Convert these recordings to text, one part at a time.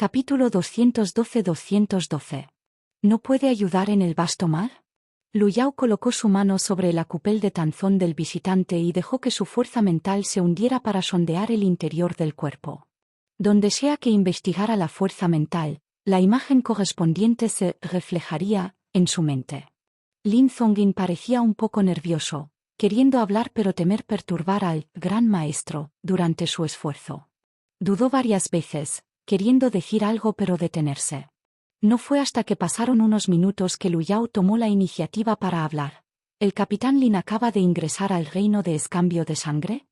Capítulo 212-212. ¿No puede ayudar en el vasto mar? Lu Yao colocó su mano sobre el acupel de tanzón del visitante y dejó que su fuerza mental se hundiera para sondear el interior del cuerpo. Donde sea que investigara la fuerza mental, la imagen correspondiente se reflejaría en su mente. Lin Zongyin parecía un poco nervioso, queriendo hablar pero temer perturbar al gran maestro durante su esfuerzo. Dudó varias veces, queriendo decir algo pero detenerse. No fue hasta que pasaron unos minutos que Lu Yao tomó la iniciativa para hablar. ¿El capitán Lin acaba de ingresar al reino de escambio de sangre?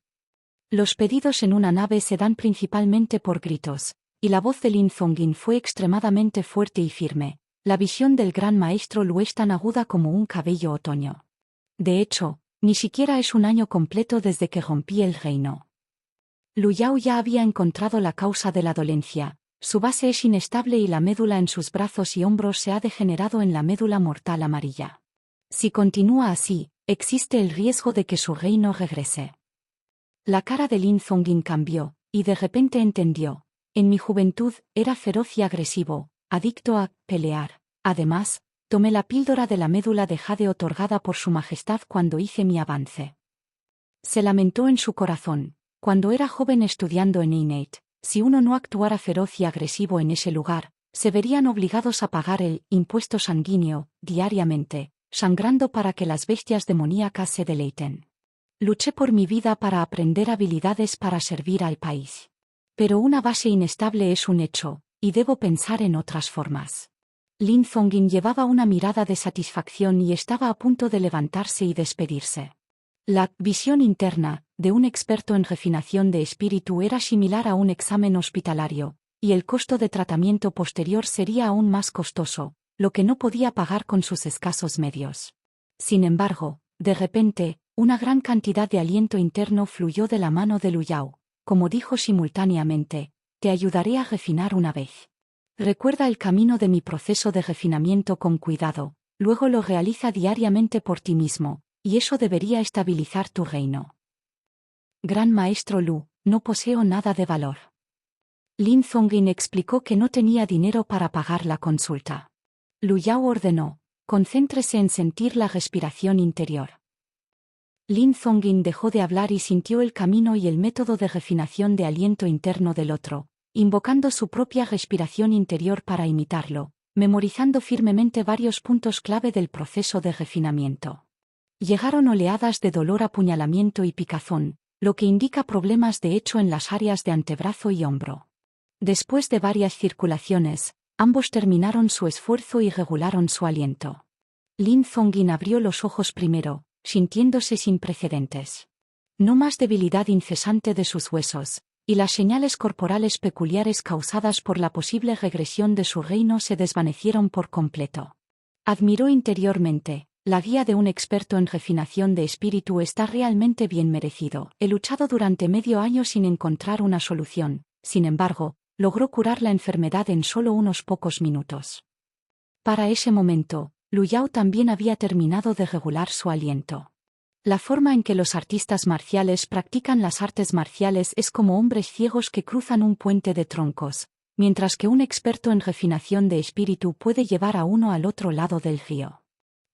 Los pedidos en una nave se dan principalmente por gritos, y la voz de Lin Zongyin fue extremadamente fuerte y firme. La visión del gran maestro Lu es tan aguda como un cabello otoño. De hecho, ni siquiera es un año completo desde que rompí el reino. Lu Yao ya había encontrado la causa de la dolencia. Su base es inestable y la médula en sus brazos y hombros se ha degenerado en la médula mortal amarilla. Si continúa así, existe el riesgo de que su reino regrese. La cara de Lin Zongyin cambió, y de repente entendió. En mi juventud, era feroz y agresivo, adicto a pelear. Además, tomé la píldora de la médula de jade otorgada por su majestad cuando hice mi avance. Se lamentó en su corazón. Cuando era joven estudiando en Innate, si uno no actuara feroz y agresivo en ese lugar, se verían obligados a pagar el impuesto sanguíneo, diariamente, sangrando para que las bestias demoníacas se deleiten. Luché por mi vida para aprender habilidades para servir al país. Pero una base inestable es un hecho, y debo pensar en otras formas. Lin Zongyin llevaba una mirada de satisfacción y estaba a punto de levantarse y despedirse. La visión interna de un experto en refinación de espíritu era similar a un examen hospitalario, y el costo de tratamiento posterior sería aún más costoso, lo que no podía pagar con sus escasos medios. Sin embargo, de repente, una gran cantidad de aliento interno fluyó de la mano de Lu Yao, como dijo simultáneamente: te ayudaré a refinar una vez. Recuerda el camino de mi proceso de refinamiento con cuidado, luego lo realiza diariamente por ti mismo, y eso debería estabilizar tu reino. Gran maestro Lu, no poseo nada de valor. Lin Zongyin explicó que no tenía dinero para pagar la consulta. Lu Yao ordenó: concéntrese en sentir la respiración interior. Lin Zongyin dejó de hablar y sintió el camino y el método de refinación de aliento interno del otro, invocando su propia respiración interior para imitarlo, memorizando firmemente varios puntos clave del proceso de refinamiento. Llegaron oleadas de dolor, apuñalamiento y picazón, lo que indica problemas de hecho en las áreas de antebrazo y hombro. Después de varias circulaciones, ambos terminaron su esfuerzo y regularon su aliento. Lin Zongyin abrió los ojos primero, sintiéndose sin precedentes. No más debilidad incesante de sus huesos, y las señales corporales peculiares causadas por la posible regresión de su reino se desvanecieron por completo. Admiró interiormente. La guía de un experto en refinación de espíritu está realmente bien merecido. He luchado durante medio año sin encontrar una solución, sin embargo, logró curar la enfermedad en solo unos pocos minutos. Para ese momento, Lu Yao también había terminado de regular su aliento. La forma en que los artistas marciales practican las artes marciales es como hombres ciegos que cruzan un puente de troncos, mientras que un experto en refinación de espíritu puede llevar a uno al otro lado del río.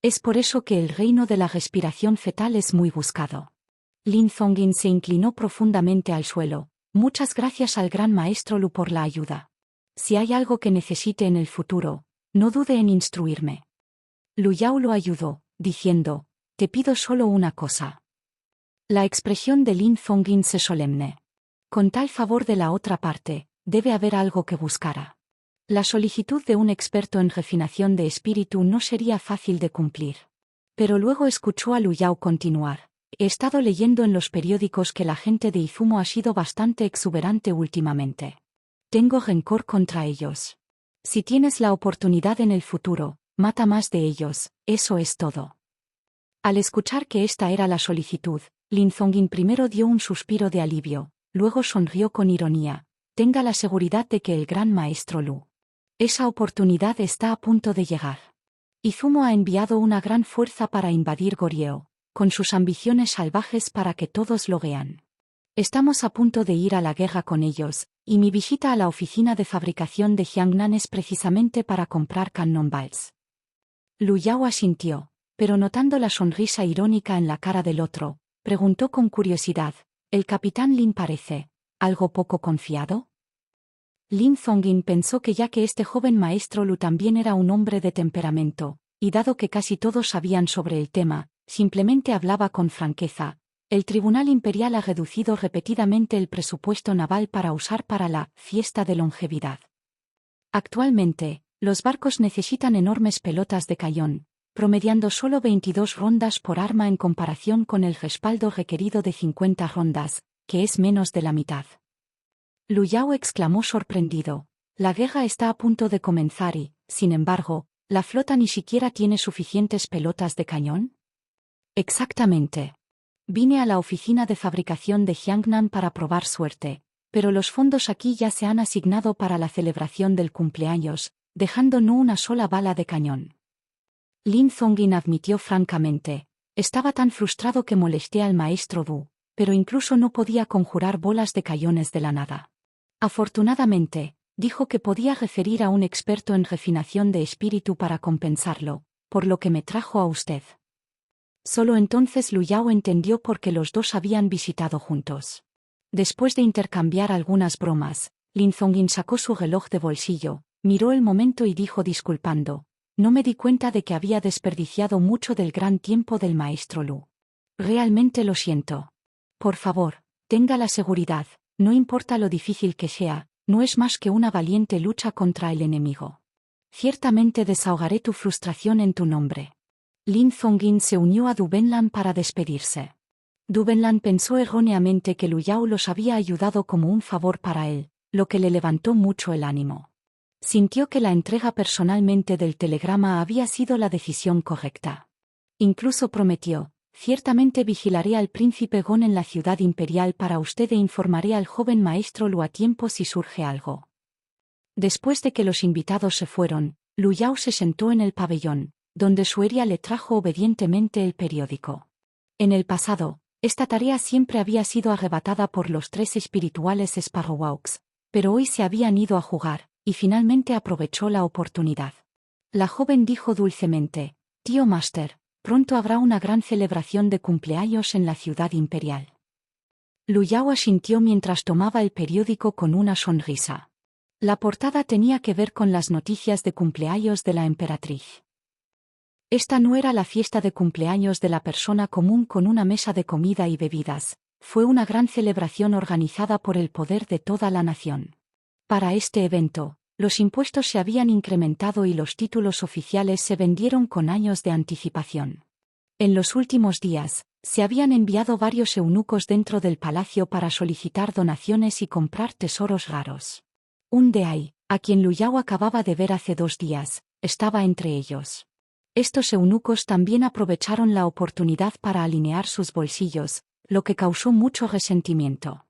Es por eso que el reino de la respiración fetal es muy buscado. Lin Zongyin se inclinó profundamente al suelo. Muchas gracias al gran maestro Lu por la ayuda. Si hay algo que necesite en el futuro, no dude en instruirme. Lu Yao lo ayudó, diciendo: te pido solo una cosa. La expresión de Lin Zongyin se solemne. Con tal favor de la otra parte, debe haber algo que buscara. La solicitud de un experto en refinación de espíritu no sería fácil de cumplir. Pero luego escuchó a Lu Yao continuar: he estado leyendo en los periódicos que la gente de Izumo ha sido bastante exuberante últimamente. Tengo rencor contra ellos. Si tienes la oportunidad en el futuro, mata más de ellos, eso es todo. Al escuchar que esta era la solicitud, Lin Zongyin primero dio un suspiro de alivio, luego sonrió con ironía: tenga la seguridad de que el gran maestro Lu. Esa oportunidad está a punto de llegar. Izumo ha enviado una gran fuerza para invadir Goryeo, con sus ambiciones salvajes para que todos lo vean. Estamos a punto de ir a la guerra con ellos, Y mi visita a la oficina de fabricación de Jiangnan es precisamente para comprar cannonballs. Lu Yao asintió, pero notando la sonrisa irónica en la cara del otro, preguntó con curiosidad, ¿el capitán Lin parece algo poco confiado? Lin Zongjin pensó que ya que este joven maestro Lu también era un hombre de temperamento, y dado que casi todos sabían sobre el tema, simplemente hablaba con franqueza. El Tribunal Imperial ha reducido repetidamente el presupuesto naval para usar para la fiesta de longevidad. Actualmente, los barcos necesitan enormes pelotas de cañón, promediando solo 22 rondas por arma en comparación con el respaldo requerido de 50 rondas, que es menos de la mitad. Lu Yao exclamó sorprendido. La guerra está a punto de comenzar y, sin embargo, ¿la flota ni siquiera tiene suficientes pelotas de cañón? Exactamente. Vine a la oficina de fabricación de Jiangnan para probar suerte, pero los fondos aquí ya se han asignado para la celebración del cumpleaños, dejando no una sola bala de cañón. Lin Zongjin admitió francamente, estaba tan frustrado que molesté al maestro Du, pero incluso no podía conjurar bolas de cañones de la nada. Afortunadamente, dijo que podía referir a un experto en refinación de espíritu para compensarlo, por lo que me trajo a usted. Solo entonces Lu Yao entendió por qué los dos habían visitado juntos. Después de intercambiar algunas bromas, Lin Zongjin sacó su reloj de bolsillo, miró el momento y dijo disculpando, no me di cuenta de que había desperdiciado mucho del gran tiempo del maestro Lu. Realmente lo siento. Por favor, tenga la seguridad, no importa lo difícil que sea, no es más que una valiente lucha contra el enemigo. Ciertamente desahogaré tu frustración en tu nombre. Lin Zongjin se unió a Du Benlan para despedirse. Du Benlan pensó erróneamente que Lu Yao los había ayudado como un favor para él, lo que le levantó mucho el ánimo. Sintió que la entrega personalmente del telegrama había sido la decisión correcta. Incluso prometió, ciertamente vigilaré al príncipe Gon en la ciudad imperial para usted e informaré al joven maestro Lu a tiempo si surge algo. Después de que los invitados se fueron, Lu Yao se sentó en el pabellón, donde Sueria le trajo obedientemente el periódico. En el pasado, esta tarea siempre había sido arrebatada por los tres espirituales Sparrowhawks, pero hoy se habían ido a jugar, y finalmente aprovechó la oportunidad. La joven dijo dulcemente, «Tío Master, pronto habrá una gran celebración de cumpleaños en la ciudad imperial». Lu Yao asintió mientras tomaba el periódico con una sonrisa. La portada tenía que ver con las noticias de cumpleaños de la emperatriz. Esta no era la fiesta de cumpleaños de la persona común con una mesa de comida y bebidas, fue una gran celebración organizada por el poder de toda la nación. Para este evento, los impuestos se habían incrementado y los títulos oficiales se vendieron con años de anticipación. En los últimos días, se habían enviado varios eunucos dentro del palacio para solicitar donaciones y comprar tesoros raros. Un Deai, a quien Lu Yao acababa de ver hace 2 días, estaba entre ellos. Estos eunucos también aprovecharon la oportunidad para alinear sus bolsillos, lo que causó mucho resentimiento.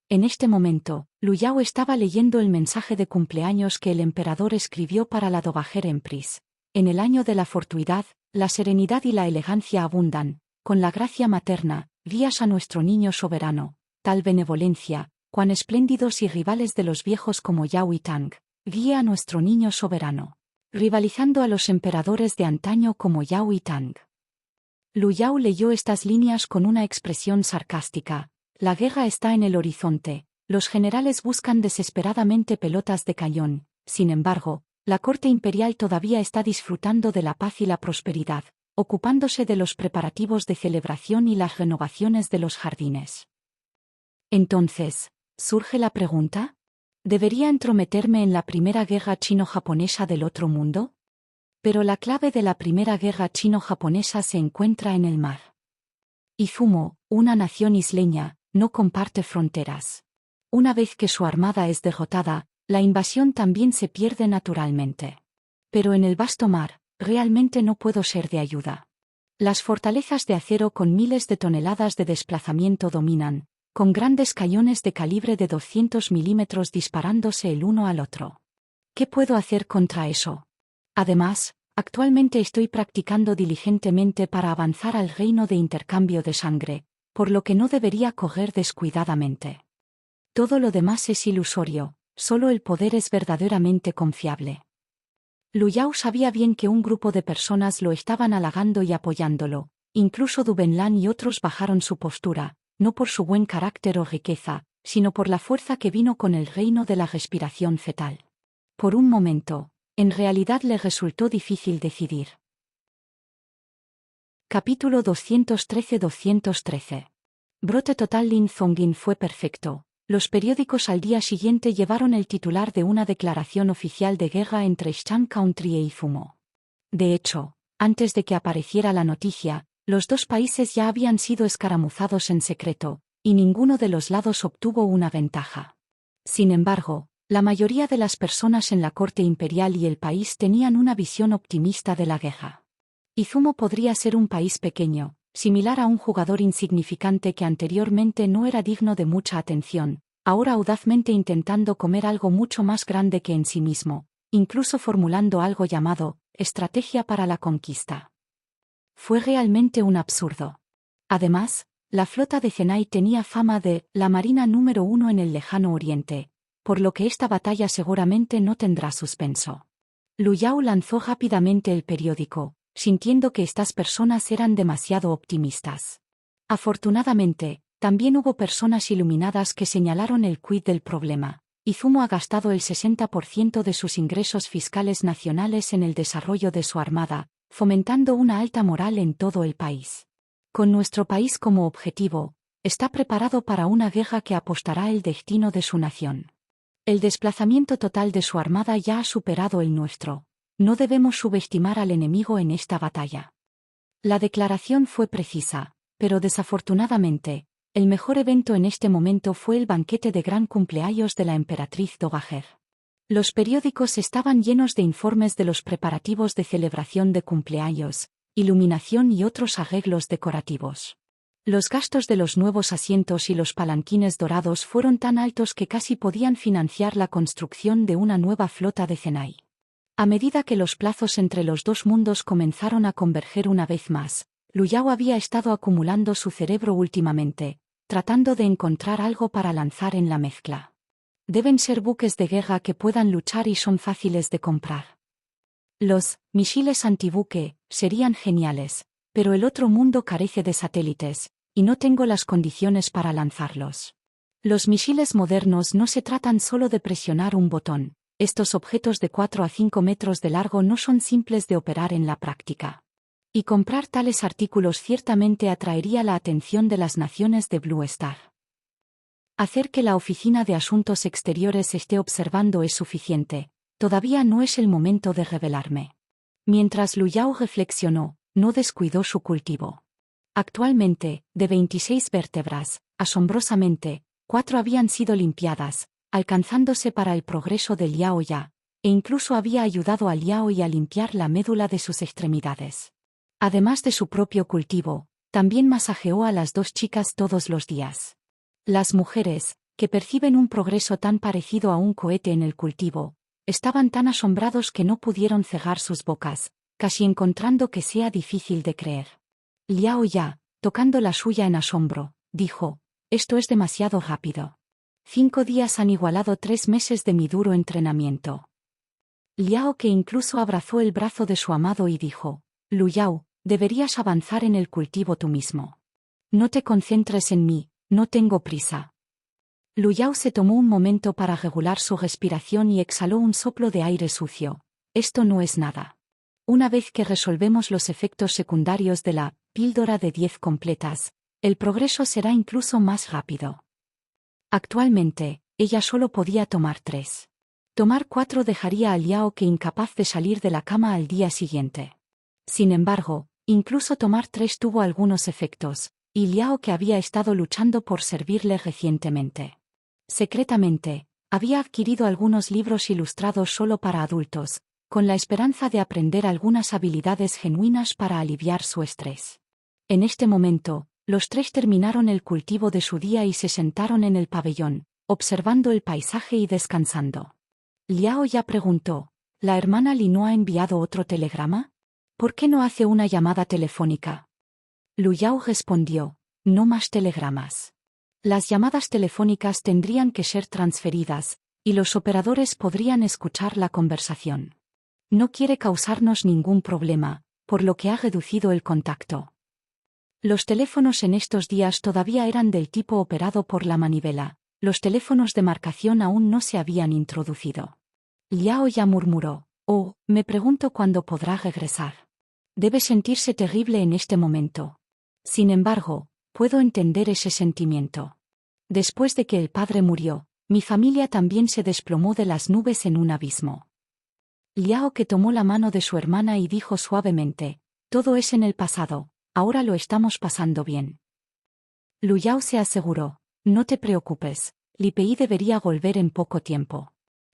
En este momento, Lu Yao estaba leyendo el mensaje de cumpleaños que el emperador escribió para la dowager Empress. En el año de la fortuidad, la serenidad y la elegancia abundan, con la gracia materna, guías a nuestro niño soberano, tal benevolencia, cuán espléndidos y rivales de los viejos como Yao y Tang, guía a nuestro niño soberano, rivalizando a los emperadores de antaño como Yao y Tang. Lu Yao leyó estas líneas con una expresión sarcástica. La guerra está en el horizonte, los generales buscan desesperadamente pelotas de cañón, sin embargo, la corte imperial todavía está disfrutando de la paz y la prosperidad, ocupándose de los preparativos de celebración y las renovaciones de los jardines. Entonces, surge la pregunta, ¿debería entrometerme en la primera guerra chino-japonesa del otro mundo? Pero la clave de la primera guerra chino-japonesa se encuentra en el mar. Izumo, una nación isleña, no comparte fronteras. Una vez que su armada es derrotada, la invasión también se pierde naturalmente. Pero en el vasto mar, realmente no puedo ser de ayuda. Las fortalezas de acero con miles de toneladas de desplazamiento dominan, con grandes cañones de calibre de 200 milímetros disparándose el uno al otro. ¿Qué puedo hacer contra eso? Además, actualmente estoy practicando diligentemente para avanzar al reino de intercambio de sangre, por lo que no debería correr descuidadamente. Todo lo demás es ilusorio, solo el poder es verdaderamente confiable. Lu Yao sabía bien que un grupo de personas lo estaban halagando y apoyándolo, incluso Du Benlan y otros bajaron su postura, no por su buen carácter o riqueza, sino por la fuerza que vino con el reino de la respiración fetal. Por un momento, en realidad le resultó difícil decidir. Capítulo 213-213. Brote total. Lin Zongjin fue perfecto. Los periódicos al día siguiente llevaron el titular de una declaración oficial de guerra entre Shan Country e Izumo. De hecho, antes de que apareciera la noticia, los dos países ya habían sido escaramuzados en secreto, y ninguno de los lados obtuvo una ventaja. Sin embargo, la mayoría de las personas en la corte imperial y el país tenían una visión optimista de la guerra. Izumo podría ser un país pequeño, similar a un jugador insignificante que anteriormente no era digno de mucha atención, ahora audazmente intentando comer algo mucho más grande que en sí mismo, incluso formulando algo llamado estrategia para la conquista. Fue realmente un absurdo. Además, la flota de Zenai tenía fama de la marina número 1 en el lejano oriente, por lo que esta batalla seguramente no tendrá suspenso. Lu Yao lanzó rápidamente el periódico, sintiendo que estas personas eran demasiado optimistas. Afortunadamente, también hubo personas iluminadas que señalaron el quid del problema. Izumo ha gastado el 60% de sus ingresos fiscales nacionales en el desarrollo de su armada, fomentando una alta moral en todo el país. Con nuestro país como objetivo, está preparado para una guerra que apostará el destino de su nación. El desplazamiento total de su armada ya ha superado el nuestro. No debemos subestimar al enemigo en esta batalla. La declaración fue precisa, pero desafortunadamente, el mejor evento en este momento fue el banquete de gran cumpleaños de la emperatriz Dowager. Los periódicos estaban llenos de informes de los preparativos de celebración de cumpleaños, iluminación y otros arreglos decorativos. Los gastos de los nuevos asientos y los palanquines dorados fueron tan altos que casi podían financiar la construcción de una nueva flota de Zenai. A medida que los plazos entre los dos mundos comenzaron a converger una vez más, Lu Yao había estado acumulando su cerebro últimamente, tratando de encontrar algo para lanzar en la mezcla. Deben ser buques de guerra que puedan luchar y son fáciles de comprar. Los misiles antibuque serían geniales, pero el otro mundo carece de satélites, y no tengo las condiciones para lanzarlos. Los misiles modernos no se tratan solo de presionar un botón. Estos objetos de 4 a 5 metros de largo no son simples de operar en la práctica. Y comprar tales artículos ciertamente atraería la atención de las naciones de Blue Star. Hacer que la Oficina de Asuntos Exteriores esté observando es suficiente, todavía no es el momento de revelarme. Mientras Lu Yao reflexionó, no descuidó su cultivo. Actualmente, de 26 vértebras, asombrosamente, 4 habían sido limpiadas, alcanzándose para el progreso de Liao Ya, e incluso había ayudado a Liao Y a limpiar la médula de sus extremidades. Además de su propio cultivo, también masajeó a las dos chicas todos los días. Las mujeres, que perciben un progreso tan parecido a un cohete en el cultivo, estaban tan asombrados que no pudieron cegar sus bocas, casi encontrando que sea difícil de creer. Liao Ya, tocando la suya en asombro, dijo: «Esto es demasiado rápido. 5 días han igualado 3 meses de mi duro entrenamiento». Liao, que incluso abrazó el brazo de su amado y dijo: «Lu Yao, deberías avanzar en el cultivo tú mismo. No te concentres en mí, no tengo prisa». Lu Yao se tomó un momento para regular su respiración y exhaló un soplo de aire sucio. «Esto no es nada. Una vez que resolvemos los efectos secundarios de la píldora de 10 completas, el progreso será incluso más rápido». Actualmente, ella solo podía tomar 3. Tomar 4 dejaría a Liao que incapaz de salir de la cama al día siguiente. Sin embargo, incluso tomar 3 tuvo algunos efectos, y Liao, que había estado luchando por servirle recientemente. Secretamente, había adquirido algunos libros ilustrados solo para adultos, con la esperanza de aprender algunas habilidades genuinas para aliviar su estrés. En este momento, los 3 terminaron el cultivo de su día y se sentaron en el pabellón, observando el paisaje y descansando. Liao Ya preguntó: ¿La hermana Li no ha enviado otro telegrama? ¿Por qué no hace una llamada telefónica? Lu Yao respondió: «No más telegramas. Las llamadas telefónicas tendrían que ser transferidas, y los operadores podrían escuchar la conversación. No quiere causarnos ningún problema, por lo que ha reducido el contacto. Los teléfonos en estos días todavía eran del tipo operado por la manivela, los teléfonos de marcación aún no se habían introducido. Liao ya murmuró, «Oh, me pregunto cuándo podrá regresar. Debe sentirse terrible en este momento. Sin embargo, puedo entender ese sentimiento. Después de que el padre murió, mi familia también se desplomó de las nubes en un abismo». Liao que tomó la mano de su hermana y dijo suavemente, «Todo es en el pasado, ahora lo estamos pasando bien». Lu Yao se aseguró, «No te preocupes, Li Pei debería volver en poco tiempo.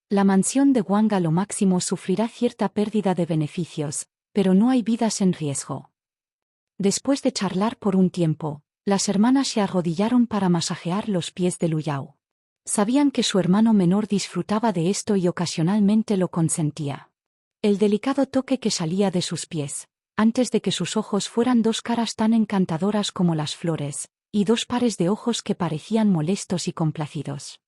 La mansión de Wang a lo máximo sufrirá cierta pérdida de beneficios, pero no hay vidas en riesgo». Después de charlar por un tiempo, las hermanas se arrodillaron para masajear los pies de Lu Yao. Sabían que su hermano menor disfrutaba de esto y ocasionalmente lo consentía. El delicado toque que salía de sus pies, antes de que sus ojos fueran dos caras tan encantadoras como las flores, y dos pares de ojos que parecían molestos y complacidos.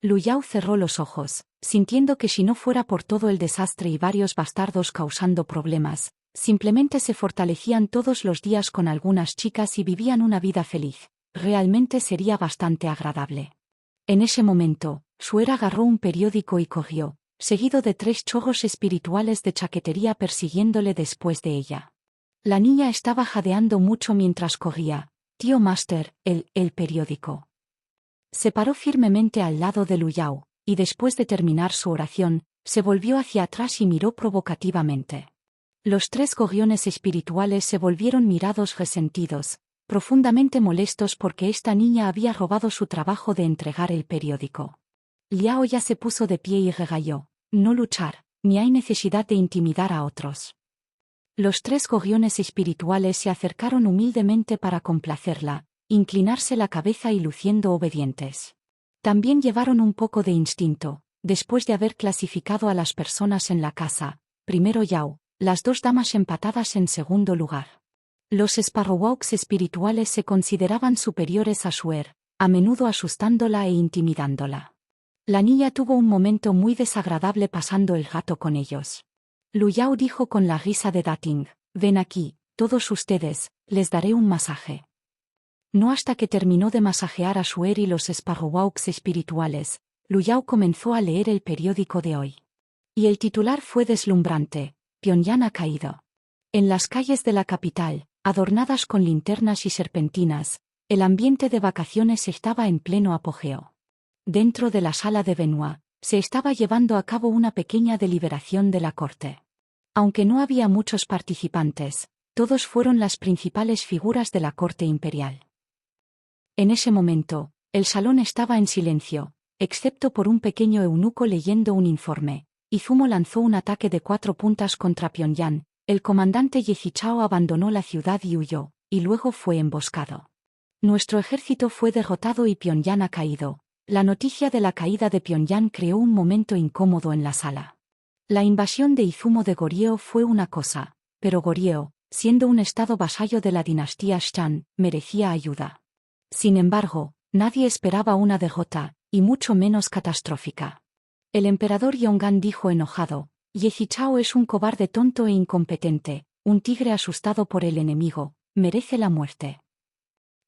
Lu Yao cerró los ojos, sintiendo que si no fuera por todo el desastre y varios bastardos causando problemas, simplemente se fortalecían todos los días con algunas chicas y vivían una vida feliz, realmente sería bastante agradable. En ese momento, Suer agarró un periódico y corrió, seguido de 3 chorros espirituales de chaquetería persiguiéndole después de ella. La niña estaba jadeando mucho mientras corría. «Tío Master, el periódico». Se paró firmemente al lado de Lu Yao, y después de terminar su oración, se volvió hacia atrás y miró provocativamente. Los 3 gorriones espirituales se volvieron mirados resentidos, profundamente molestos porque esta niña había robado su trabajo de entregar el periódico. Liao ya se puso de pie y regañó, «No luchar, ni hay necesidad de intimidar a otros». Los 3 gorriones espirituales se acercaron humildemente para complacerla, inclinarse la cabeza y luciendo obedientes. También llevaron un poco de instinto, después de haber clasificado a las personas en la casa, primero Yao, las 2 damas empatadas en segundo lugar. Los Sparrowhawks espirituales se consideraban superiores a Suer, a menudo asustándola e intimidándola. La niña tuvo un momento muy desagradable pasando el rato con ellos. Lu Yao dijo con la risa de Dating, «Ven aquí, todos ustedes, les daré un masaje». No hasta que terminó de masajear a Suer y los Sparrowhawks espirituales, Lu Yao comenzó a leer el periódico de hoy. Y el titular fue deslumbrante, «Pyongyang ha caído». En las calles de la capital, adornadas con linternas y serpentinas, el ambiente de vacaciones estaba en pleno apogeo. Dentro de la sala de Benoit, se estaba llevando a cabo una pequeña deliberación de la corte. Aunque no había muchos participantes, todos fueron las principales figuras de la corte imperial. En ese momento, el salón estaba en silencio, excepto por un pequeño eunuco leyendo un informe. Izumo lanzó un ataque de 4 puntas contra Pyongyang, el comandante Yezichao abandonó la ciudad y huyó, y luego fue emboscado. Nuestro ejército fue derrotado y Pyongyang ha caído. La noticia de la caída de Pyongyang creó un momento incómodo en la sala. La invasión de Izumo de Goryeo fue una cosa, pero Goryeo, siendo un estado vasallo de la dinastía Shan, merecía ayuda. Sin embargo, nadie esperaba una derrota, y mucho menos catastrófica. El emperador Yongan dijo enojado, «Yezichao es un cobarde tonto e incompetente, un tigre asustado por el enemigo, merece la muerte».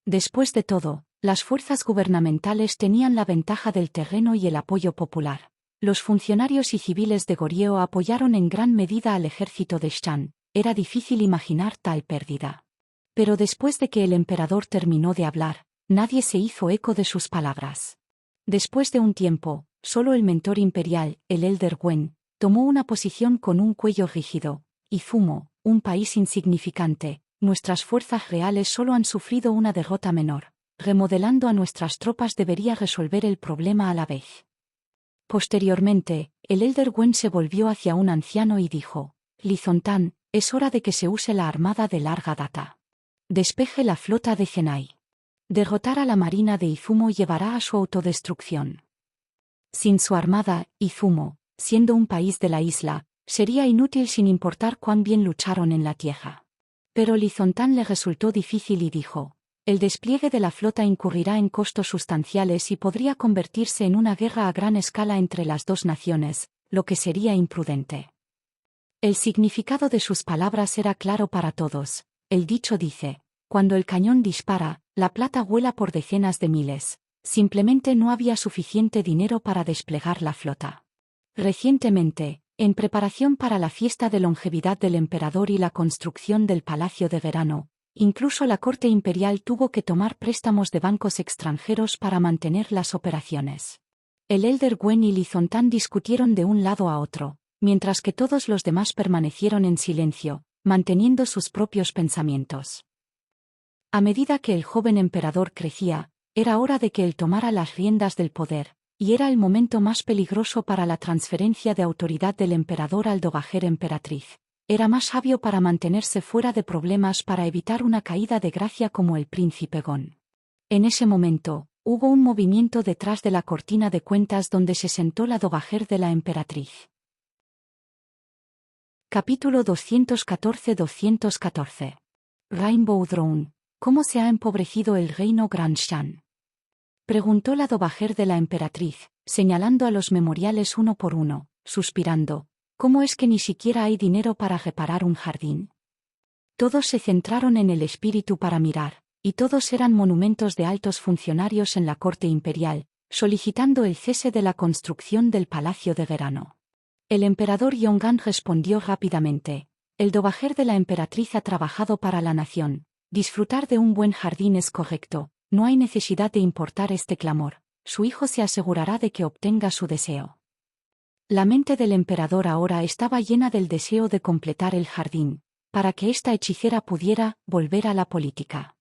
Después de todo, las fuerzas gubernamentales tenían la ventaja del terreno y el apoyo popular. Los funcionarios y civiles de Goryeo apoyaron en gran medida al ejército de Shan. Era difícil imaginar tal pérdida. Pero después de que el emperador terminó de hablar, nadie se hizo eco de sus palabras. Después de un tiempo, solo el mentor imperial, el Elder Wen, tomó una posición con un cuello rígido. Izumo, un país insignificante, nuestras fuerzas reales solo han sufrido una derrota menor. Remodelando a nuestras tropas debería resolver el problema a la vez. Posteriormente, el Elder Wen se volvió hacia un anciano y dijo, «Li Zontan, es hora de que se use la armada de larga data. Despeje la flota de Zenai. Derrotar a la marina de Izumo llevará a su autodestrucción. Sin su armada, Izumo, siendo un país de la isla, sería inútil sin importar cuán bien lucharon en la tierra». Pero Li Zontan le resultó difícil y dijo, El despliegue de la flota incurrirá en costos sustanciales y podría convertirse en una guerra a gran escala entre las dos naciones, lo que sería imprudente. El significado de sus palabras era claro para todos. El dicho dice: cuando el cañón dispara, la plata vuela por decenas de miles. Simplemente no había suficiente dinero para desplegar la flota. Recientemente, en preparación para la fiesta de longevidad del emperador y la construcción del Palacio de Verano, incluso la corte imperial tuvo que tomar préstamos de bancos extranjeros para mantener las operaciones. El Elder Gwen y Li Zontan discutieron de un lado a otro, mientras que todos los demás permanecieron en silencio, manteniendo sus propios pensamientos. A medida que el joven emperador crecía, era hora de que él tomara las riendas del poder, y era el momento más peligroso para la transferencia de autoridad del emperador al dowager emperatriz. Era más sabio para mantenerse fuera de problemas para evitar una caída de gracia como el príncipe Gon. En ese momento, hubo un movimiento detrás de la cortina de cuentas donde se sentó la dowager de la emperatriz. Capítulo 214-214. Rainbow Throne. ¿Cómo se ha empobrecido el reino Granshan? Preguntó la dowager de la emperatriz, señalando a los memoriales uno por uno, suspirando. ¿Cómo es que ni siquiera hay dinero para reparar un jardín? Todos se centraron en el espíritu para mirar, y todos eran monumentos de altos funcionarios en la corte imperial, solicitando el cese de la construcción del Palacio de Verano. El emperador Yongan respondió rápidamente: el dowager de la emperatriz ha trabajado para la nación. Disfrutar de un buen jardín es correcto, no hay necesidad de importar este clamor. Su hijo se asegurará de que obtenga su deseo. La mente del emperador ahora estaba llena del deseo de completar el jardín, para que esta hechicera pudiera volver a la política.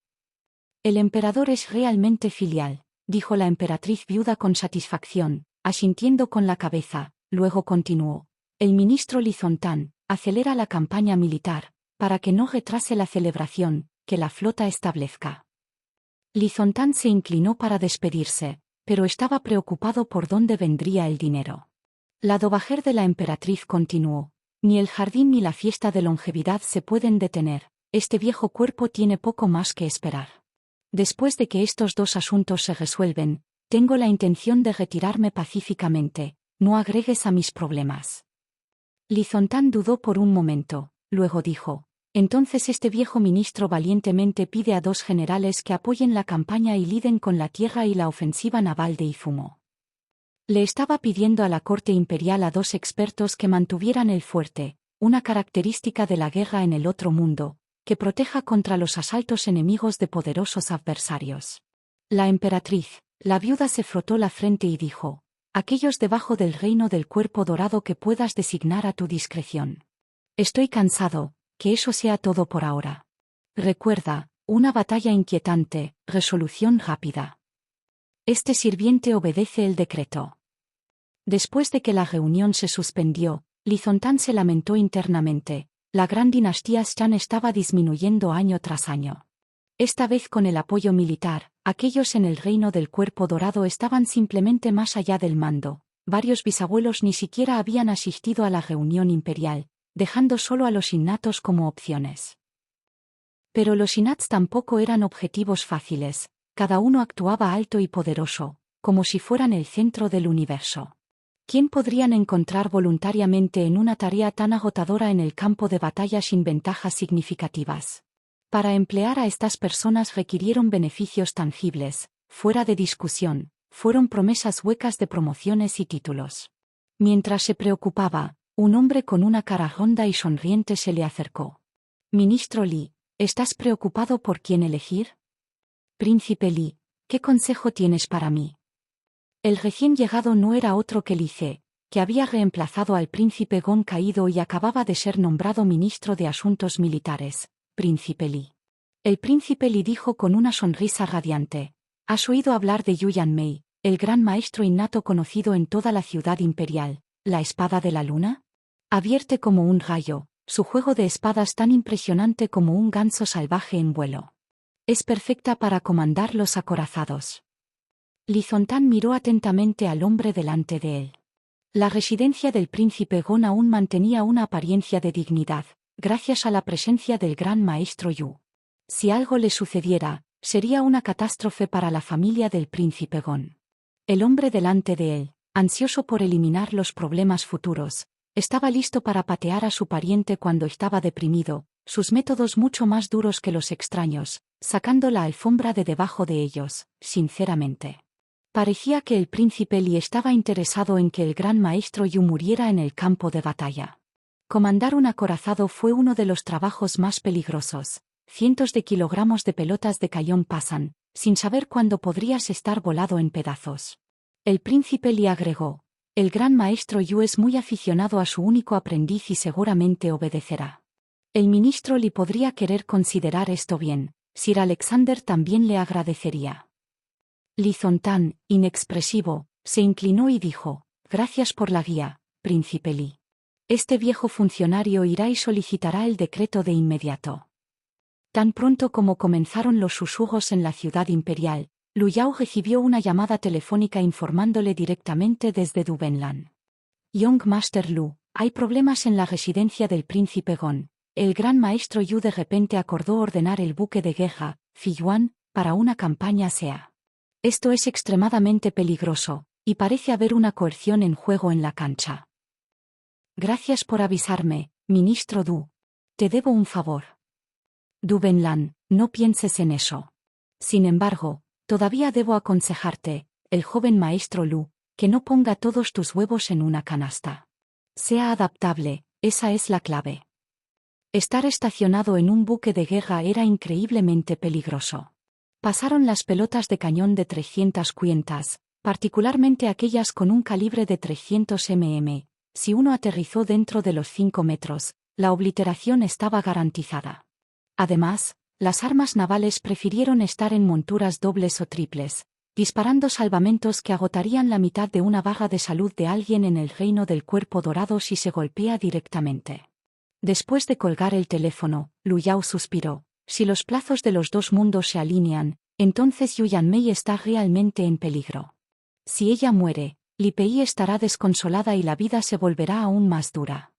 El emperador es realmente filial, dijo la emperatriz viuda con satisfacción, asintiendo con la cabeza. Luego continuó: el ministro Li Zontan acelera la campaña militar, para que no retrase la celebración que la flota establezca. Li Zontan se inclinó para despedirse, pero estaba preocupado por dónde vendría el dinero. La dowager de la emperatriz continuó: ni el jardín ni la fiesta de longevidad se pueden detener, este viejo cuerpo tiene poco más que esperar. Después de que estos dos asuntos se resuelven, tengo la intención de retirarme pacíficamente, no agregues a mis problemas. Li Zontan dudó por un momento, luego dijo: entonces este viejo ministro valientemente pide a dos generales que apoyen la campaña y liden con la tierra y la ofensiva naval de Izumo. Le estaba pidiendo a la corte imperial a dos expertos que mantuvieran el fuerte, una característica de la guerra en el otro mundo, que proteja contra los asaltos enemigos de poderosos adversarios. La emperatriz, la viuda, se frotó la frente y dijo: aquellos debajo del reino del cuerpo dorado que puedas designar a tu discreción. Estoy cansado, que eso sea todo por ahora. Recuerda, una batalla inquietante, resolución rápida. Este sirviente obedece el decreto. Después de que la reunión se suspendió, Li Zontan se lamentó internamente: la gran dinastía Shan estaba disminuyendo año tras año. Esta vez con el apoyo militar, aquellos en el reino del cuerpo dorado estaban simplemente más allá del mando. Varios bisabuelos ni siquiera habían asistido a la reunión imperial, dejando solo a los innatos como opciones. Pero los innats tampoco eran objetivos fáciles, cada uno actuaba alto y poderoso, como si fueran el centro del universo. ¿Quién podrían encontrar voluntariamente en una tarea tan agotadora en el campo de batalla sin ventajas significativas? Para emplear a estas personas requirieron beneficios tangibles, fuera de discusión, fueron promesas huecas de promociones y títulos. Mientras se preocupaba, un hombre con una cara honda y sonriente se le acercó. Ministro Li, ¿estás preocupado por quién elegir? Príncipe Li, ¿qué consejo tienes para mí? El recién llegado no era otro que Li Ze, que había reemplazado al príncipe Gon caído y acababa de ser nombrado ministro de Asuntos Militares. Príncipe Li. El príncipe Li dijo con una sonrisa radiante: ¿has oído hablar de Yu Yanmei, el gran maestro innato conocido en toda la ciudad imperial, la espada de la luna? Advierte como un rayo, su juego de espadas tan impresionante como un ganso salvaje en vuelo. Es perfecta para comandar los acorazados. Li Zontan miró atentamente al hombre delante de él. La residencia del príncipe Gon aún mantenía una apariencia de dignidad, gracias a la presencia del gran maestro Yu. Si algo le sucediera, sería una catástrofe para la familia del príncipe Gon. El hombre delante de él, ansioso por eliminar los problemas futuros, estaba listo para patear a su pariente cuando estaba deprimido, sus métodos mucho más duros que los extraños, sacando la alfombra de debajo de ellos, sinceramente. Parecía que el príncipe Li estaba interesado en que el gran maestro Yu muriera en el campo de batalla. Comandar un acorazado fue uno de los trabajos más peligrosos. Cientos de kilogramos de pelotas de cañón pasan, sin saber cuándo podrías estar volado en pedazos. El príncipe Li agregó: el gran maestro Yu es muy aficionado a su único aprendiz y seguramente obedecerá. El ministro Li podría querer considerar esto bien. Sir Alexander también le agradecería. Li Zontan, inexpresivo, se inclinó y dijo: gracias por la guía, príncipe Li. Este viejo funcionario irá y solicitará el decreto de inmediato. Tan pronto como comenzaron los susurros en la ciudad imperial, Lu Yao recibió una llamada telefónica informándole directamente desde Dubenlan. Young Master Lu, hay problemas en la residencia del príncipe Gon. El gran maestro Yu de repente acordó ordenar el buque de guerra, Fiyuan, para una campaña SEA. Esto es extremadamente peligroso, y parece haber una coerción en juego en la cancha. Gracias por avisarme, ministro Du. Te debo un favor. Dubenlan, no pienses en eso. Sin embargo, todavía debo aconsejarte, el joven maestro Lu, que no ponga todos tus huevos en una canasta. Sea adaptable, esa es la clave. Estar estacionado en un buque de guerra era increíblemente peligroso. Pasaron las pelotas de cañón de 300 cuentas, particularmente aquellas con un calibre de 300 mm. Si uno aterrizó dentro de los 5 metros, la obliteración estaba garantizada. Además, las armas navales prefirieron estar en monturas dobles o triples, disparando salvamentos que agotarían la mitad de una barra de salud de alguien en el reino del cuerpo dorado si se golpea directamente. Después de colgar el teléfono, Lu Yao suspiró: si los plazos de los dos mundos se alinean, entonces Yu Yanmei está realmente en peligro. Si ella muere, Li Pei estará desconsolada y la vida se volverá aún más dura.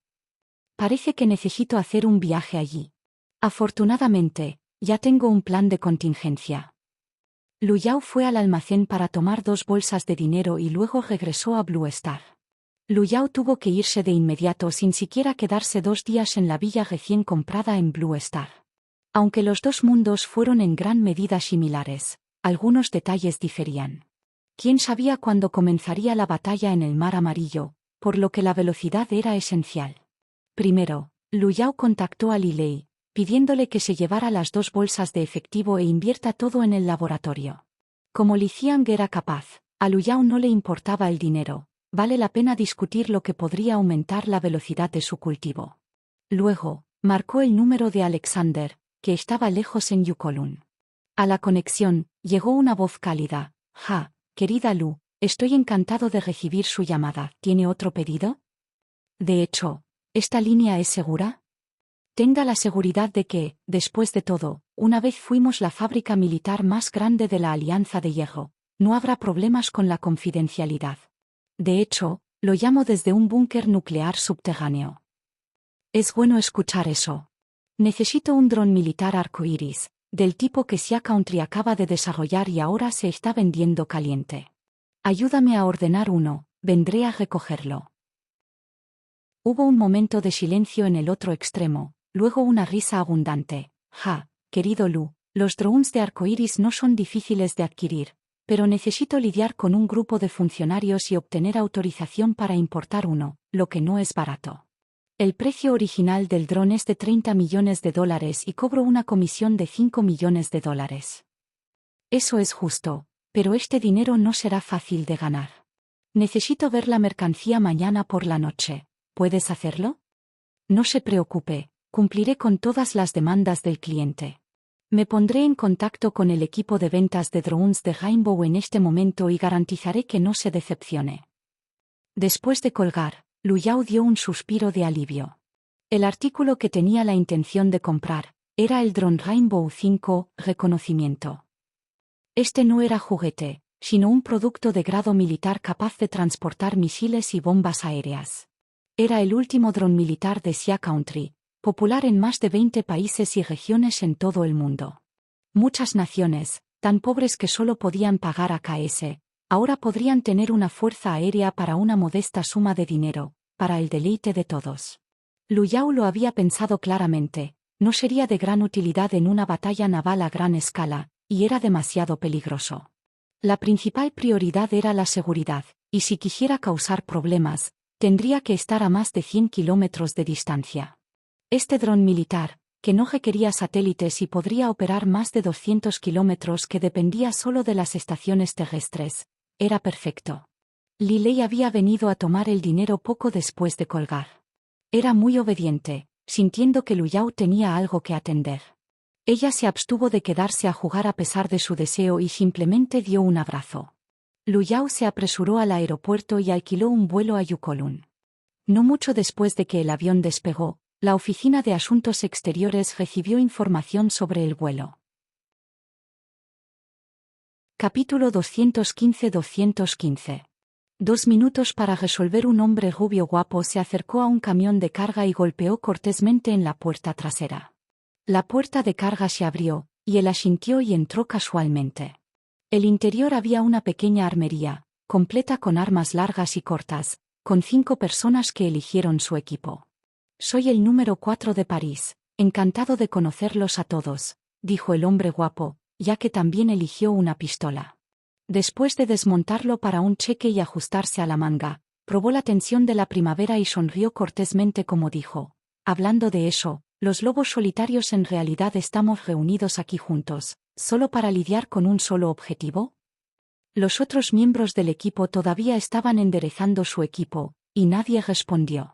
Parece que necesito hacer un viaje allí. Afortunadamente, ya tengo un plan de contingencia. Lu Yao fue al almacén para tomar 2 bolsas de dinero y luego regresó a Blue Star. Lu Yao tuvo que irse de inmediato sin siquiera quedarse 2 días en la villa recién comprada en Blue Star. Aunque los dos mundos fueron en gran medida similares, algunos detalles diferían. ¿Quién sabía cuándo comenzaría la batalla en el Mar Amarillo? Por lo que la velocidad era esencial. Primero, Lu Yao contactó a Li Lei, pidiéndole que se llevara las 2 bolsas de efectivo e invierta todo en el laboratorio. Como Li Xiang era capaz, a Lu Yao no le importaba el dinero. Vale la pena discutir lo que podría aumentar la velocidad de su cultivo. Luego, marcó el número de Alexander, que estaba lejos en Yukolun. A la conexión, llegó una voz cálida: «Ja, querida Lu, estoy encantado de recibir su llamada. ¿Tiene otro pedido? De hecho, ¿esta línea es segura? Tenga la seguridad de que, después de todo, una vez fuimos la fábrica militar más grande de la Alianza de Hierro, no habrá problemas con la confidencialidad. De hecho, lo llamo desde un búnker nuclear subterráneo». Es bueno escuchar eso. Necesito un dron militar arcoíris, del tipo que Xia Country acaba de desarrollar y ahora se está vendiendo caliente. Ayúdame a ordenar uno, vendré a recogerlo. Hubo un momento de silencio en el otro extremo, luego una risa abundante. «Ja, querido Lu, los drones de arcoíris no son difíciles de adquirir, pero necesito lidiar con un grupo de funcionarios y obtener autorización para importar uno, lo que no es barato. El precio original del dron es de $30 millones y cobro una comisión de $5 millones. Eso es justo, pero este dinero no será fácil de ganar. Necesito ver la mercancía mañana por la noche. ¿Puedes hacerlo? No se preocupe, cumpliré con todas las demandas del cliente. Me pondré en contacto con el equipo de ventas de drones de Rainbow en este momento y garantizaré que no se decepcione». Después de colgar, Lu Yao dio un suspiro de alivio. El artículo que tenía la intención de comprar era el dron Rainbow 5, reconocimiento. Este no era juguete, sino un producto de grado militar capaz de transportar misiles y bombas aéreas. Era el último dron militar de Xia Country, popular en más de 20 países y regiones en todo el mundo. Muchas naciones, tan pobres que solo podían pagar a KS, ahora podrían tener una fuerza aérea para una modesta suma de dinero, para el deleite de todos. Lu Yao lo había pensado claramente, no sería de gran utilidad en una batalla naval a gran escala, y era demasiado peligroso. La principal prioridad era la seguridad, y si quisiera causar problemas, tendría que estar a más de 100 kilómetros de distancia. Este dron militar, que no requería satélites y podría operar más de 200 kilómetros que dependía solo de las estaciones terrestres, era perfecto. Li Lei había venido a tomar el dinero poco después de colgar. Era muy obediente, sintiendo que Lu Yao tenía algo que atender. Ella se abstuvo de quedarse a jugar a pesar de su deseo y simplemente dio un abrazo. Lu Yao se apresuró al aeropuerto y alquiló un vuelo a Yukolun. No mucho después de que el avión despegó, la Oficina de Asuntos Exteriores recibió información sobre el vuelo. Capítulo 215-215. 2 minutos para resolver. Un hombre rubio guapo se acercó a un camión de carga y golpeó cortésmente en la puerta trasera. La puerta de carga se abrió, y él asintió y entró casualmente. El interior había una pequeña armería, completa con armas largas y cortas, con 5 personas que eligieron su equipo. Soy el número 4 de París, encantado de conocerlos a todos, dijo el hombre guapo, ya que también eligió una pistola. Después de desmontarlo para un cheque y ajustarse a la manga, probó la tensión de la primavera y sonrió cortésmente como dijo, hablando de eso, los lobos solitarios en realidad estamos reunidos aquí juntos, ¿solo para lidiar con un solo objetivo? Los otros miembros del equipo todavía estaban enderezando su equipo, y nadie respondió.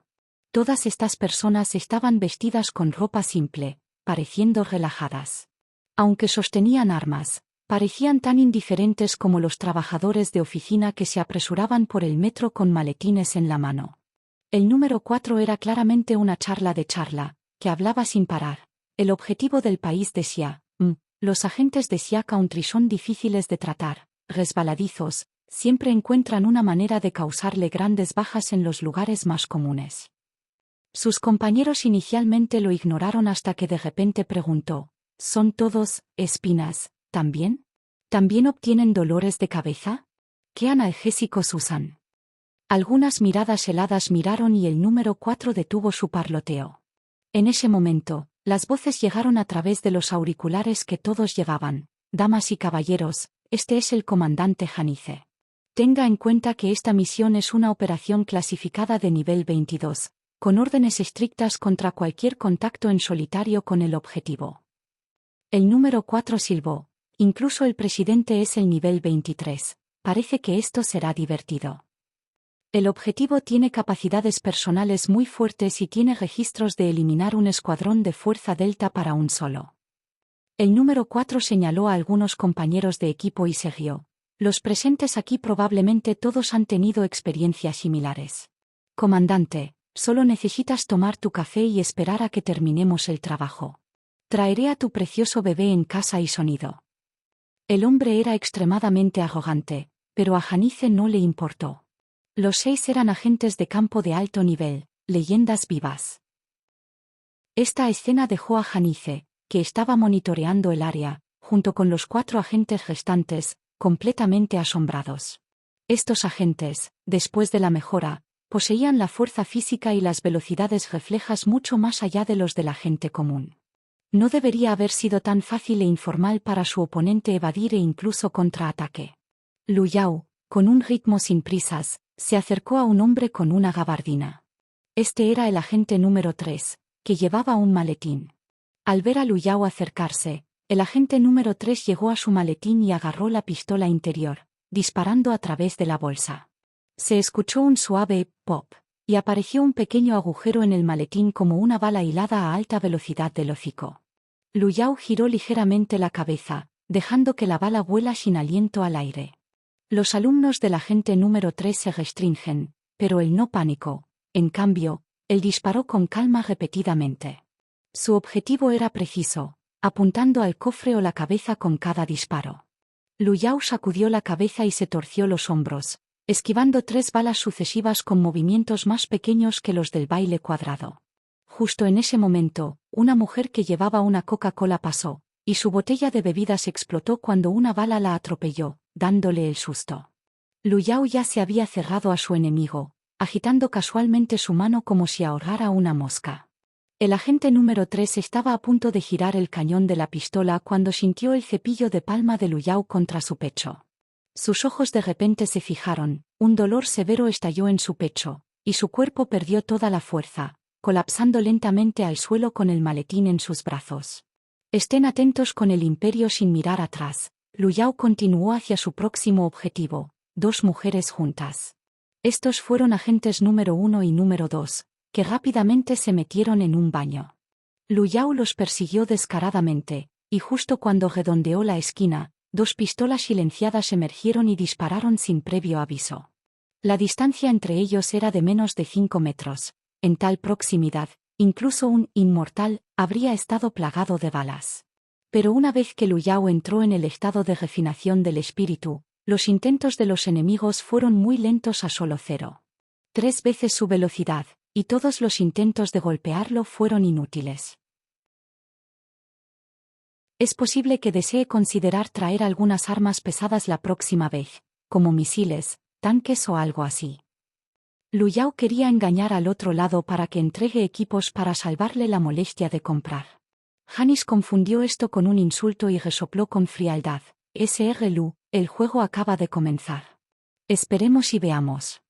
Todas estas personas estaban vestidas con ropa simple, pareciendo relajadas. Aunque sostenían armas, parecían tan indiferentes como los trabajadores de oficina que se apresuraban por el metro con maletines en la mano. El número 4 era claramente una charla, que hablaba sin parar. El objetivo del país decía, los agentes de Xia Country son difíciles de tratar, resbaladizos, siempre encuentran una manera de causarle grandes bajas en los lugares más comunes. Sus compañeros inicialmente lo ignoraron hasta que de repente preguntó, ¿son todos espinas, también? ¿También obtienen dolores de cabeza? ¿Qué analgésicos usan? Algunas miradas heladas miraron y el número 4 detuvo su parloteo. En ese momento, las voces llegaron a través de los auriculares que todos llevaban. Damas y caballeros, este es el comandante Janice. Tenga en cuenta que esta misión es una operación clasificada de nivel 22, con órdenes estrictas contra cualquier contacto en solitario con el objetivo. El número 4 silbó, incluso el presidente es el nivel 23, parece que esto será divertido. El objetivo tiene capacidades personales muy fuertes y tiene registros de eliminar un escuadrón de fuerza delta para un solo. El número 4 señaló a algunos compañeros de equipo y siguió. Los presentes aquí probablemente todos han tenido experiencias similares. Comandante, solo necesitas tomar tu café y esperar a que terminemos el trabajo. Traeré a tu precioso bebé en casa y sonido. El hombre era extremadamente arrogante, pero a Janice no le importó. Los 6 eran agentes de campo de alto nivel, leyendas vivas. Esta escena dejó a Janice, que estaba monitoreando el área, junto con los 4 agentes restantes, completamente asombrados. Estos agentes, después de la mejora, poseían la fuerza física y las velocidades reflejas mucho más allá de los de la gente común. No debería haber sido tan fácil e informal para su oponente evadir e incluso contraataque. Lu Yao, con un ritmo sin prisas, se acercó a un hombre con una gabardina. Este era el agente número 3, que llevaba un maletín. Al ver a Lu Yao acercarse, el agente número 3 llegó a su maletín y agarró la pistola interior, disparando a través de la bolsa. Se escuchó un suave pop, y apareció un pequeño agujero en el maletín como una bala hilada a alta velocidad del hocico. Lu Yao giró ligeramente la cabeza, dejando que la bala vuela sin aliento al aire. Los alumnos del agente número 3 se restringen, pero él no pánico. En cambio, él disparó con calma repetidamente. Su objetivo era preciso, apuntando al cofre o la cabeza con cada disparo. Lu Yao sacudió la cabeza y se torció los hombros, esquivando 3 balas sucesivas con movimientos más pequeños que los del baile cuadrado. Justo en ese momento, una mujer que llevaba una Coca-Cola pasó, y su botella de bebidas explotó cuando una bala la atropelló, dándole el susto. Lu Yao ya se había cerrado a su enemigo, agitando casualmente su mano como si ahorrara una mosca. El agente número 3 estaba a punto de girar el cañón de la pistola cuando sintió el cepillo de palma de Lu Yao contra su pecho. Sus ojos de repente se fijaron, un dolor severo estalló en su pecho, y su cuerpo perdió toda la fuerza, colapsando lentamente al suelo con el maletín en sus brazos. Estén atentos con el imperio sin mirar atrás. Lu Yao continuó hacia su próximo objetivo, 2 mujeres juntas. Estos fueron agentes número 1 y número 2, que rápidamente se metieron en un baño. Lu Yao los persiguió descaradamente, y justo cuando redondeó la esquina, 2 pistolas silenciadas emergieron y dispararon sin previo aviso. La distancia entre ellos era de menos de 5 metros. En tal proximidad, incluso un inmortal habría estado plagado de balas. Pero una vez que Lu Yao entró en el estado de refinación del espíritu, los intentos de los enemigos fueron muy lentos a solo 0. 3 veces su velocidad, y todos los intentos de golpearlo fueron inútiles. Es posible que desee considerar traer algunas armas pesadas la próxima vez, como misiles, tanques o algo así. Lu Yao quería engañar al otro lado para que entregue equipos para salvarle la molestia de comprar. Janis confundió esto con un insulto y resopló con frialdad. Sr. Lu, el juego acaba de comenzar. Esperemos y veamos.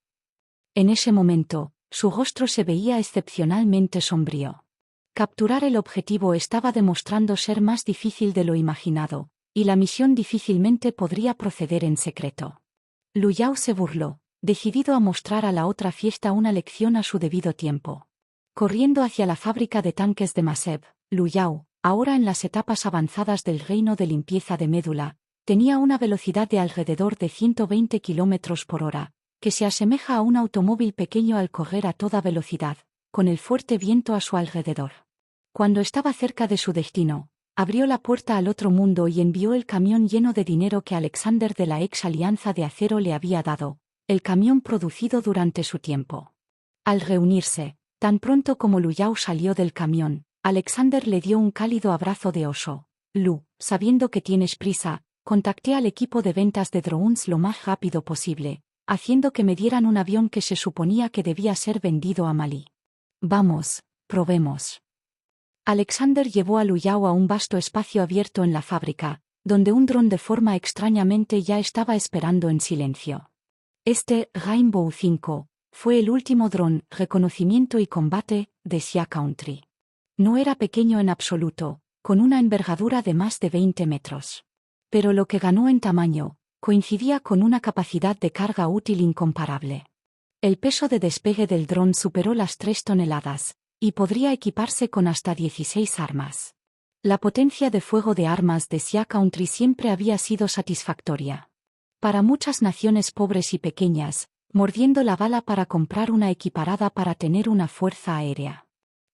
En ese momento, su rostro se veía excepcionalmente sombrío. Capturar el objetivo estaba demostrando ser más difícil de lo imaginado, y la misión difícilmente podría proceder en secreto. Lu Yao se burló, decidido a mostrar a la otra fiesta una lección a su debido tiempo. Corriendo hacia la fábrica de tanques de Maseb, Lu Yao, ahora en las etapas avanzadas del reino de limpieza de médula, tenía una velocidad de alrededor de 120 km por hora, que se asemeja a un automóvil pequeño al correr a toda velocidad, con el fuerte viento a su alrededor. Cuando estaba cerca de su destino, abrió la puerta al otro mundo y envió el camión lleno de dinero que Alexander de la ex Alianza de Acero le había dado, el camión producido durante su tiempo. Al reunirse, tan pronto como Lu Yao salió del camión, Alexander le dio un cálido abrazo de oso. Lu, sabiendo que tienes prisa, contacté al equipo de ventas de drones lo más rápido posible, haciendo que me dieran un avión que se suponía que debía ser vendido a Malí. Vamos, probemos. Alexander llevó a Lu Yao a un vasto espacio abierto en la fábrica, donde un dron de forma extrañamente ya estaba esperando en silencio. Este, Rainbow 5, fue el último dron, reconocimiento y combate, de Xia Country. No era pequeño en absoluto, con una envergadura de más de 20 metros. Pero lo que ganó en tamaño, coincidía con una capacidad de carga útil incomparable. El peso de despegue del dron superó las 3 toneladas, y podría equiparse con hasta 16 armas. La potencia de fuego de armas de Xia Country siempre había sido satisfactoria. Para muchas naciones pobres y pequeñas, mordiendo la bala para comprar una equiparada para tener una fuerza aérea.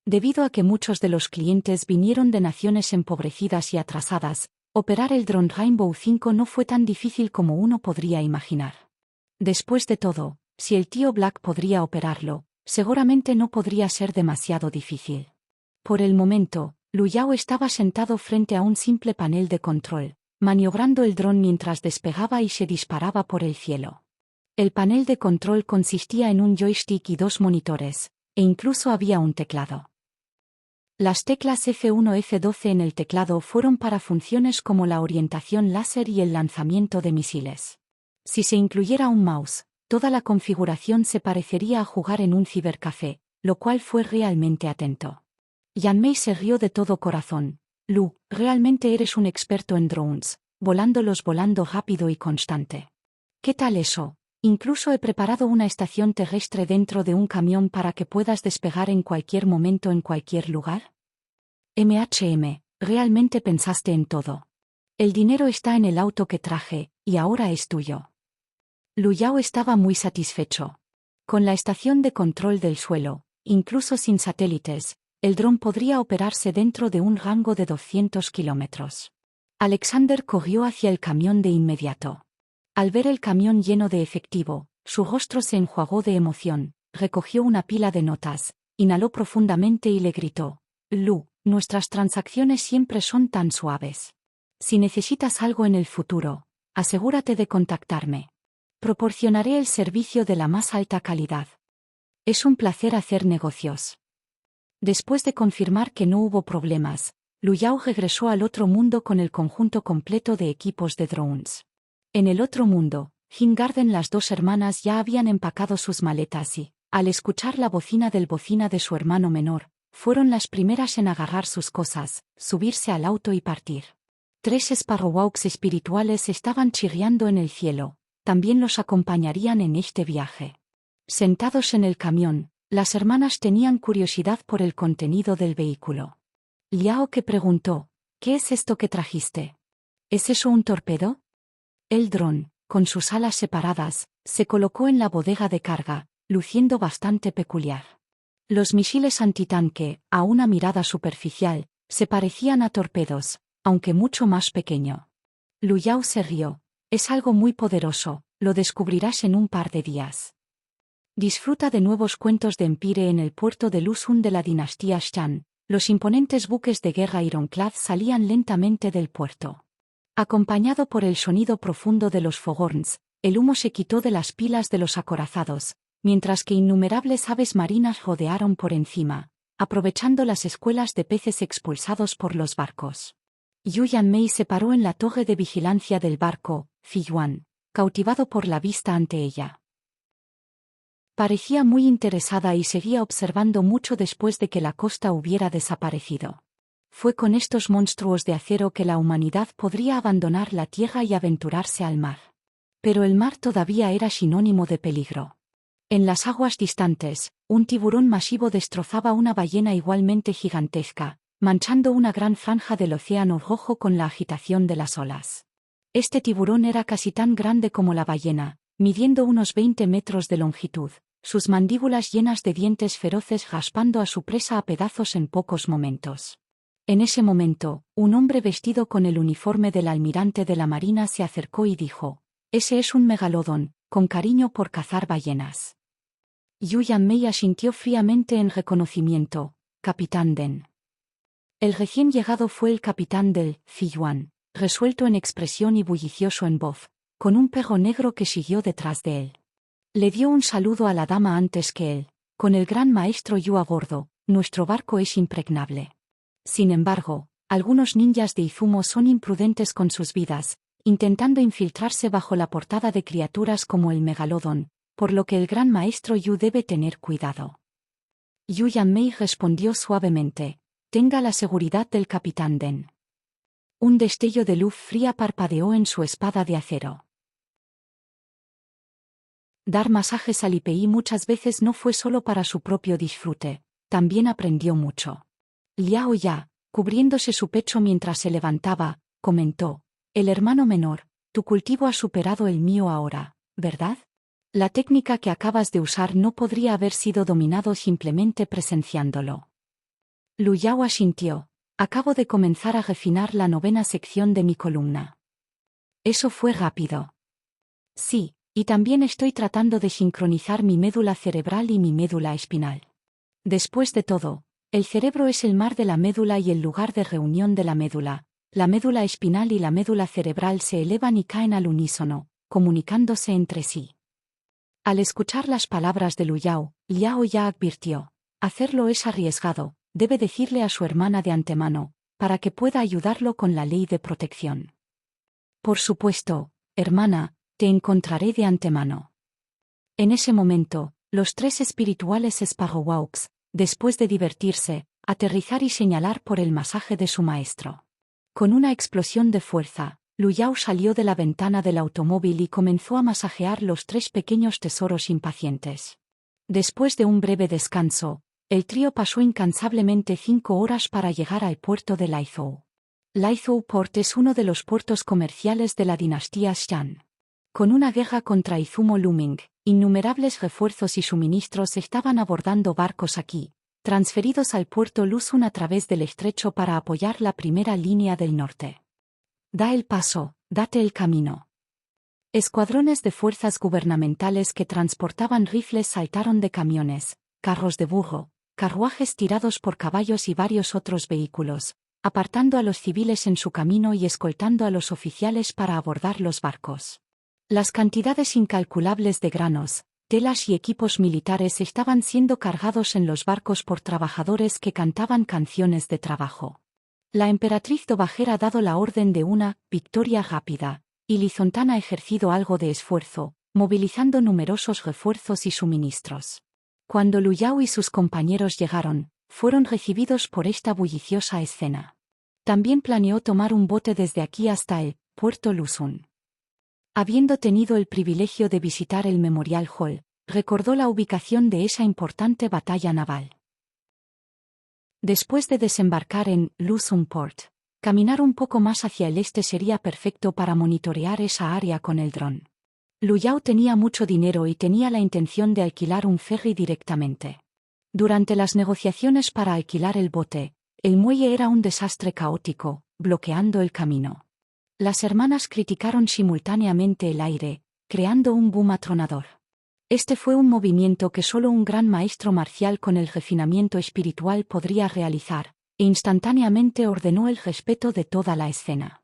Debido a que muchos de los clientes vinieron de naciones empobrecidas y atrasadas, operar el dron Rainbow 5 no fue tan difícil como uno podría imaginar. Después de todo, si el tío Black podría operarlo, seguramente no podría ser demasiado difícil. Por el momento, Lu Yao estaba sentado frente a un simple panel de control, maniobrando el dron mientras despegaba y se disparaba por el cielo. El panel de control consistía en un joystick y 2 monitores, e incluso había un teclado. Las teclas F1 y F12 en el teclado fueron para funciones como la orientación láser y el lanzamiento de misiles. Si se incluyera un mouse, toda la configuración se parecería a jugar en un cibercafé, lo cual fue realmente atento. Yanmei se rió de todo corazón. Lu, realmente eres un experto en drones, volando rápido y constante. ¿Qué tal eso? Incluso he preparado una estación terrestre dentro de un camión para que puedas despegar en cualquier momento en cualquier lugar. ¿Realmente pensaste en todo? El dinero está en el auto que traje, y ahora es tuyo. Lu Yao estaba muy satisfecho. Con la estación de control del suelo, incluso sin satélites, el dron podría operarse dentro de un rango de 200 kilómetros. Alexander corrió hacia el camión de inmediato. Al ver el camión lleno de efectivo, su rostro se enjuagó de emoción, recogió una pila de notas, inhaló profundamente y le gritó: Lu, nuestras transacciones siempre son tan suaves. Si necesitas algo en el futuro, asegúrate de contactarme. Proporcionaré el servicio de la más alta calidad. Es un placer hacer negocios. Después de confirmar que no hubo problemas, Lu Yao regresó al otro mundo con el conjunto completo de equipos de drones. En el otro mundo, Hingarden, las dos hermanas ya habían empacado sus maletas y, al escuchar la bocina de su hermano menor, fueron las primeras en agarrar sus cosas, subirse al auto y partir. 3 Sparrowhawks espirituales estaban chirriando en el cielo, también los acompañarían en este viaje. Sentados en el camión, las hermanas tenían curiosidad por el contenido del vehículo. Liao que preguntó, ¿qué es esto que trajiste? ¿Es eso un torpedo? El dron, con sus alas separadas, se colocó en la bodega de carga, luciendo bastante peculiar. Los misiles antitanque, a una mirada superficial, se parecían a torpedos, aunque mucho más pequeño. Lu Yao se rió. Es algo muy poderoso, lo descubrirás en un par de días. Disfruta de nuevos cuentos de Empire en el puerto de Lusun de la dinastía Shan. Los imponentes buques de guerra Ironclad salían lentamente del puerto. Acompañado por el sonido profundo de los foghorns, el humo se quitó de las pilas de los acorazados, mientras que innumerables aves marinas rodearon por encima, aprovechando las escuelas de peces expulsados por los barcos. Yu Yanmei se paró en la torre de vigilancia del barco, Fiyuan, cautivado por la vista ante ella. Parecía muy interesada y seguía observando mucho después de que la costa hubiera desaparecido. Fue con estos monstruos de acero que la humanidad podría abandonar la tierra y aventurarse al mar. Pero el mar todavía era sinónimo de peligro. En las aguas distantes, un tiburón masivo destrozaba una ballena igualmente gigantesca, manchando una gran franja del océano rojo con la agitación de las olas. Este tiburón era casi tan grande como la ballena, midiendo unos 20 metros de longitud, sus mandíbulas llenas de dientes feroces raspando a su presa a pedazos en pocos momentos. En ese momento, un hombre vestido con el uniforme del almirante de la marina se acercó y dijo: «Ese es un megalodón, con cariño por cazar ballenas». Yu Yanmei asintió fríamente en reconocimiento: «Capitán Den». El recién llegado fue el capitán del Fiyuan, resuelto en expresión y bullicioso en voz, con un perro negro que siguió detrás de él. Le dio un saludo a la dama antes que él: «Con el gran maestro Yu a bordo, nuestro barco es impregnable». Sin embargo, algunos ninjas de Izumo son imprudentes con sus vidas, intentando infiltrarse bajo la portada de criaturas como el megalodón, por lo que el gran maestro Yu debe tener cuidado. Yu Yanmei respondió suavemente: «Tenga la seguridad del capitán Den». Un destello de luz fría parpadeó en su espada de acero. Dar masajes al IPI muchas veces no fue solo para su propio disfrute, también aprendió mucho. Liao Ya, cubriéndose su pecho mientras se levantaba, comentó: «El hermano menor, tu cultivo ha superado el mío ahora, ¿verdad? La técnica que acabas de usar no podría haber sido dominado simplemente presenciándolo». Lu Yao asintió: «Acabo de comenzar a refinar la 9ª sección de mi columna». «Eso fue rápido». «Sí, y también estoy tratando de sincronizar mi médula cerebral y mi médula espinal. Después de todo, el cerebro es el mar de la médula y el lugar de reunión de la médula espinal y la médula cerebral se elevan y caen al unísono, comunicándose entre sí». Al escuchar las palabras de Lu Yao, Liao Ya advirtió: «Hacerlo es arriesgado, debe decirle a su hermana de antemano, para que pueda ayudarlo con la ley de protección». «Por supuesto, hermana, te encontraré de antemano». En ese momento, los 3 espirituales Sparrowhawks, después de divertirse, aterrizar y señalar por el masaje de su maestro. Con una explosión de fuerza, Lu Yao salió de la ventana del automóvil y comenzó a masajear los 3 pequeños tesoros impacientes. Después de un breve descanso, el trío pasó incansablemente 5 horas para llegar al puerto de Laizhou. Laizhou Port es uno de los puertos comerciales de la dinastía Shan. Con una guerra contra Izumo looming, innumerables refuerzos y suministros estaban abordando barcos aquí, transferidos al puerto Lusun a través del estrecho para apoyar la primera línea del norte. Da el paso, date el camino. Escuadrones de fuerzas gubernamentales que transportaban rifles saltaron de camiones, carros de burro, carruajes tirados por caballos y varios otros vehículos, apartando a los civiles en su camino y escoltando a los oficiales para abordar los barcos. Las cantidades incalculables de granos, telas y equipos militares estaban siendo cargados en los barcos por trabajadores que cantaban canciones de trabajo. La emperatriz Dowager ha dado la orden de una victoria rápida, y Li Zontan ha ejercido algo de esfuerzo, movilizando numerosos refuerzos y suministros. Cuando Lu Yao y sus compañeros llegaron, fueron recibidos por esta bulliciosa escena. También planeó tomar un bote desde aquí hasta el puerto Luzon. Habiendo tenido el privilegio de visitar el Memorial Hall, recordó la ubicación de esa importante batalla naval. Después de desembarcar en Luzon Port, caminar un poco más hacia el este sería perfecto para monitorear esa área con el dron. Lu Yao tenía mucho dinero y tenía la intención de alquilar un ferry directamente. Durante las negociaciones para alquilar el bote, el muelle era un desastre caótico, bloqueando el camino. Las hermanas criticaron simultáneamente el aire, creando un boom atronador. Este fue un movimiento que solo un gran maestro marcial con el refinamiento espiritual podría realizar, e instantáneamente ordenó el respeto de toda la escena.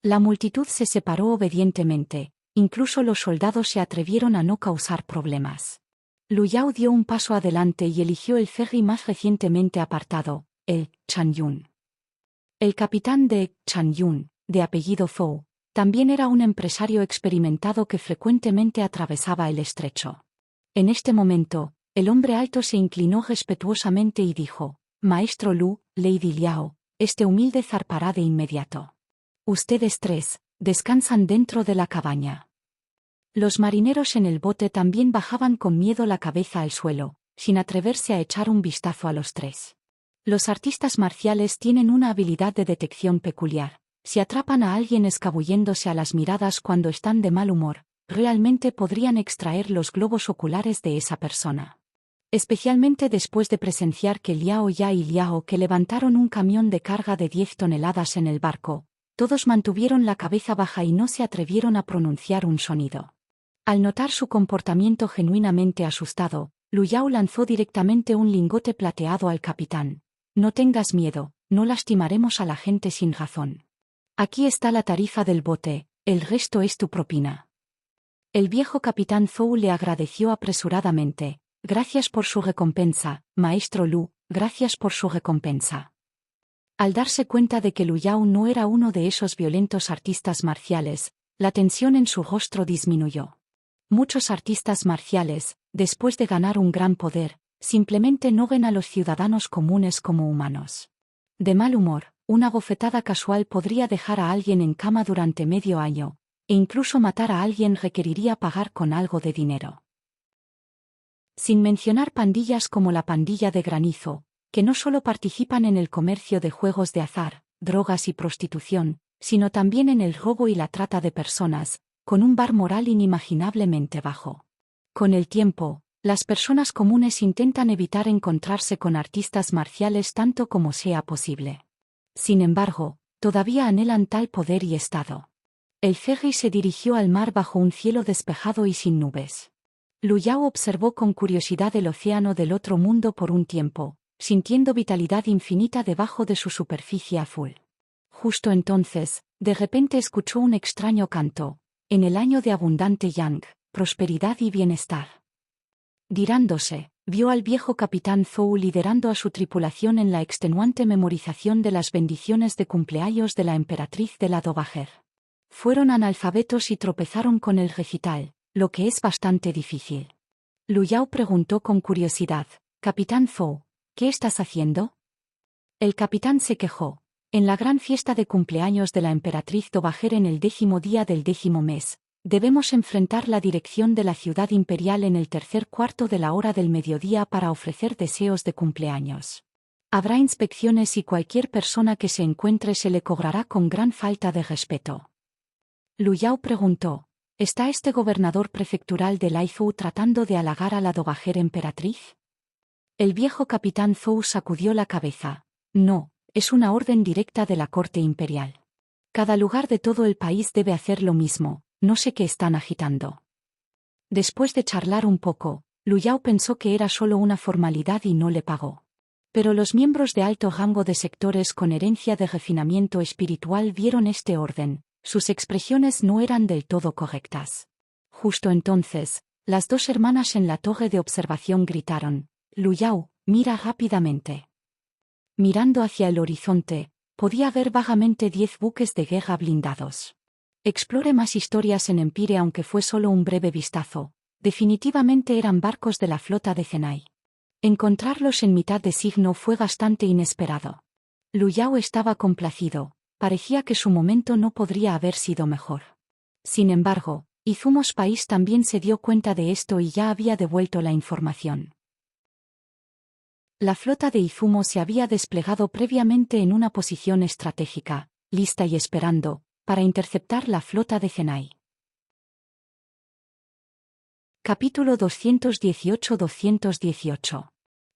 La multitud se separó obedientemente, incluso los soldados se atrevieron a no causar problemas. Lu Yao dio un paso adelante y eligió el ferry más recientemente apartado, el Chanyun. El capitán de Chanyun, de apellido Zhou, también era un empresario experimentado que frecuentemente atravesaba el estrecho. En este momento, el hombre alto se inclinó respetuosamente y dijo: «Maestro Lu, Lady Liao, este humilde zarpará de inmediato. Ustedes tres, descansan dentro de la cabaña». Los marineros en el bote también bajaban con miedo la cabeza al suelo, sin atreverse a echar un vistazo a los tres. Los artistas marciales tienen una habilidad de detección peculiar. Si atrapan a alguien escabulléndose a las miradas cuando están de mal humor, realmente podrían extraer los globos oculares de esa persona. Especialmente después de presenciar que Liao Ya y Liao que levantaron un camión de carga de 10 toneladas en el barco, todos mantuvieron la cabeza baja y no se atrevieron a pronunciar un sonido. Al notar su comportamiento genuinamente asustado, Lu Yao lanzó directamente un lingote plateado al capitán. «No tengas miedo, no lastimaremos a la gente sin razón. Aquí está la tarifa del bote, el resto es tu propina». El viejo capitán Zhou le agradeció apresuradamente. «Gracias por su recompensa, maestro Lu, gracias por su recompensa». Al darse cuenta de que Lu Yao no era uno de esos violentos artistas marciales, la tensión en su rostro disminuyó. Muchos artistas marciales, después de ganar un gran poder, simplemente no ven a los ciudadanos comunes como humanos. De mal humor, una bofetada casual podría dejar a alguien en cama durante medio año, e incluso matar a alguien requeriría pagar con algo de dinero. Sin mencionar pandillas como la pandilla de Granizo, que no solo participan en el comercio de juegos de azar, drogas y prostitución, sino también en el robo y la trata de personas, con un bar moral inimaginablemente bajo. Con el tiempo, las personas comunes intentan evitar encontrarse con artistas marciales tanto como sea posible. Sin embargo, todavía anhelan tal poder y estado. El ferry se dirigió al mar bajo un cielo despejado y sin nubes. Lu Yao observó con curiosidad el océano del otro mundo por un tiempo, sintiendo vitalidad infinita debajo de su superficie azul. Justo entonces, de repente escuchó un extraño canto, en el año de abundante yang, prosperidad y bienestar. Girándose, vio al viejo capitán Zhou liderando a su tripulación en la extenuante memorización de las bendiciones de cumpleaños de la emperatriz de la Dowager. Fueron analfabetos y tropezaron con el recital, lo que es bastante difícil. Lu Yao preguntó con curiosidad: «Capitán Zhou, ¿qué estás haciendo?» El capitán se quejó: «En la gran fiesta de cumpleaños de la emperatriz Dowager en el 10º día del 10º mes, debemos enfrentar la dirección de la ciudad imperial en el tercer cuarto de la hora del mediodía para ofrecer deseos de cumpleaños. Habrá inspecciones y cualquier persona que se encuentre se le cobrará con gran falta de respeto». Lu Yao preguntó: ¿está este gobernador prefectural de Laizhou tratando de halagar a la Dowager emperatriz? El viejo capitán Zhou sacudió la cabeza. «No, es una orden directa de la corte imperial. Cada lugar de todo el país debe hacer lo mismo, no sé qué están agitando». Después de charlar un poco, Lu Yao pensó que era solo una formalidad y no le pagó. Pero los miembros de alto rango de sectores con herencia de refinamiento espiritual vieron este orden, sus expresiones no eran del todo correctas. Justo entonces, las dos hermanas en la torre de observación gritaron: «Lu Yao, mira rápidamente». Mirando hacia el horizonte, podía ver vagamente 10 buques de guerra blindados. Explore más historias en Empire aunque fue solo un breve vistazo. Definitivamente eran barcos de la flota de Zenai. Encontrarlos en mitad de signo fue bastante inesperado. Lu Yao estaba complacido, parecía que su momento no podría haber sido mejor. Sin embargo, Izumos País también se dio cuenta de esto y ya había devuelto la información. La flota de Izumo se había desplegado previamente en una posición estratégica, lista y esperando, para interceptar la flota de Zenai. Capítulo 218-218.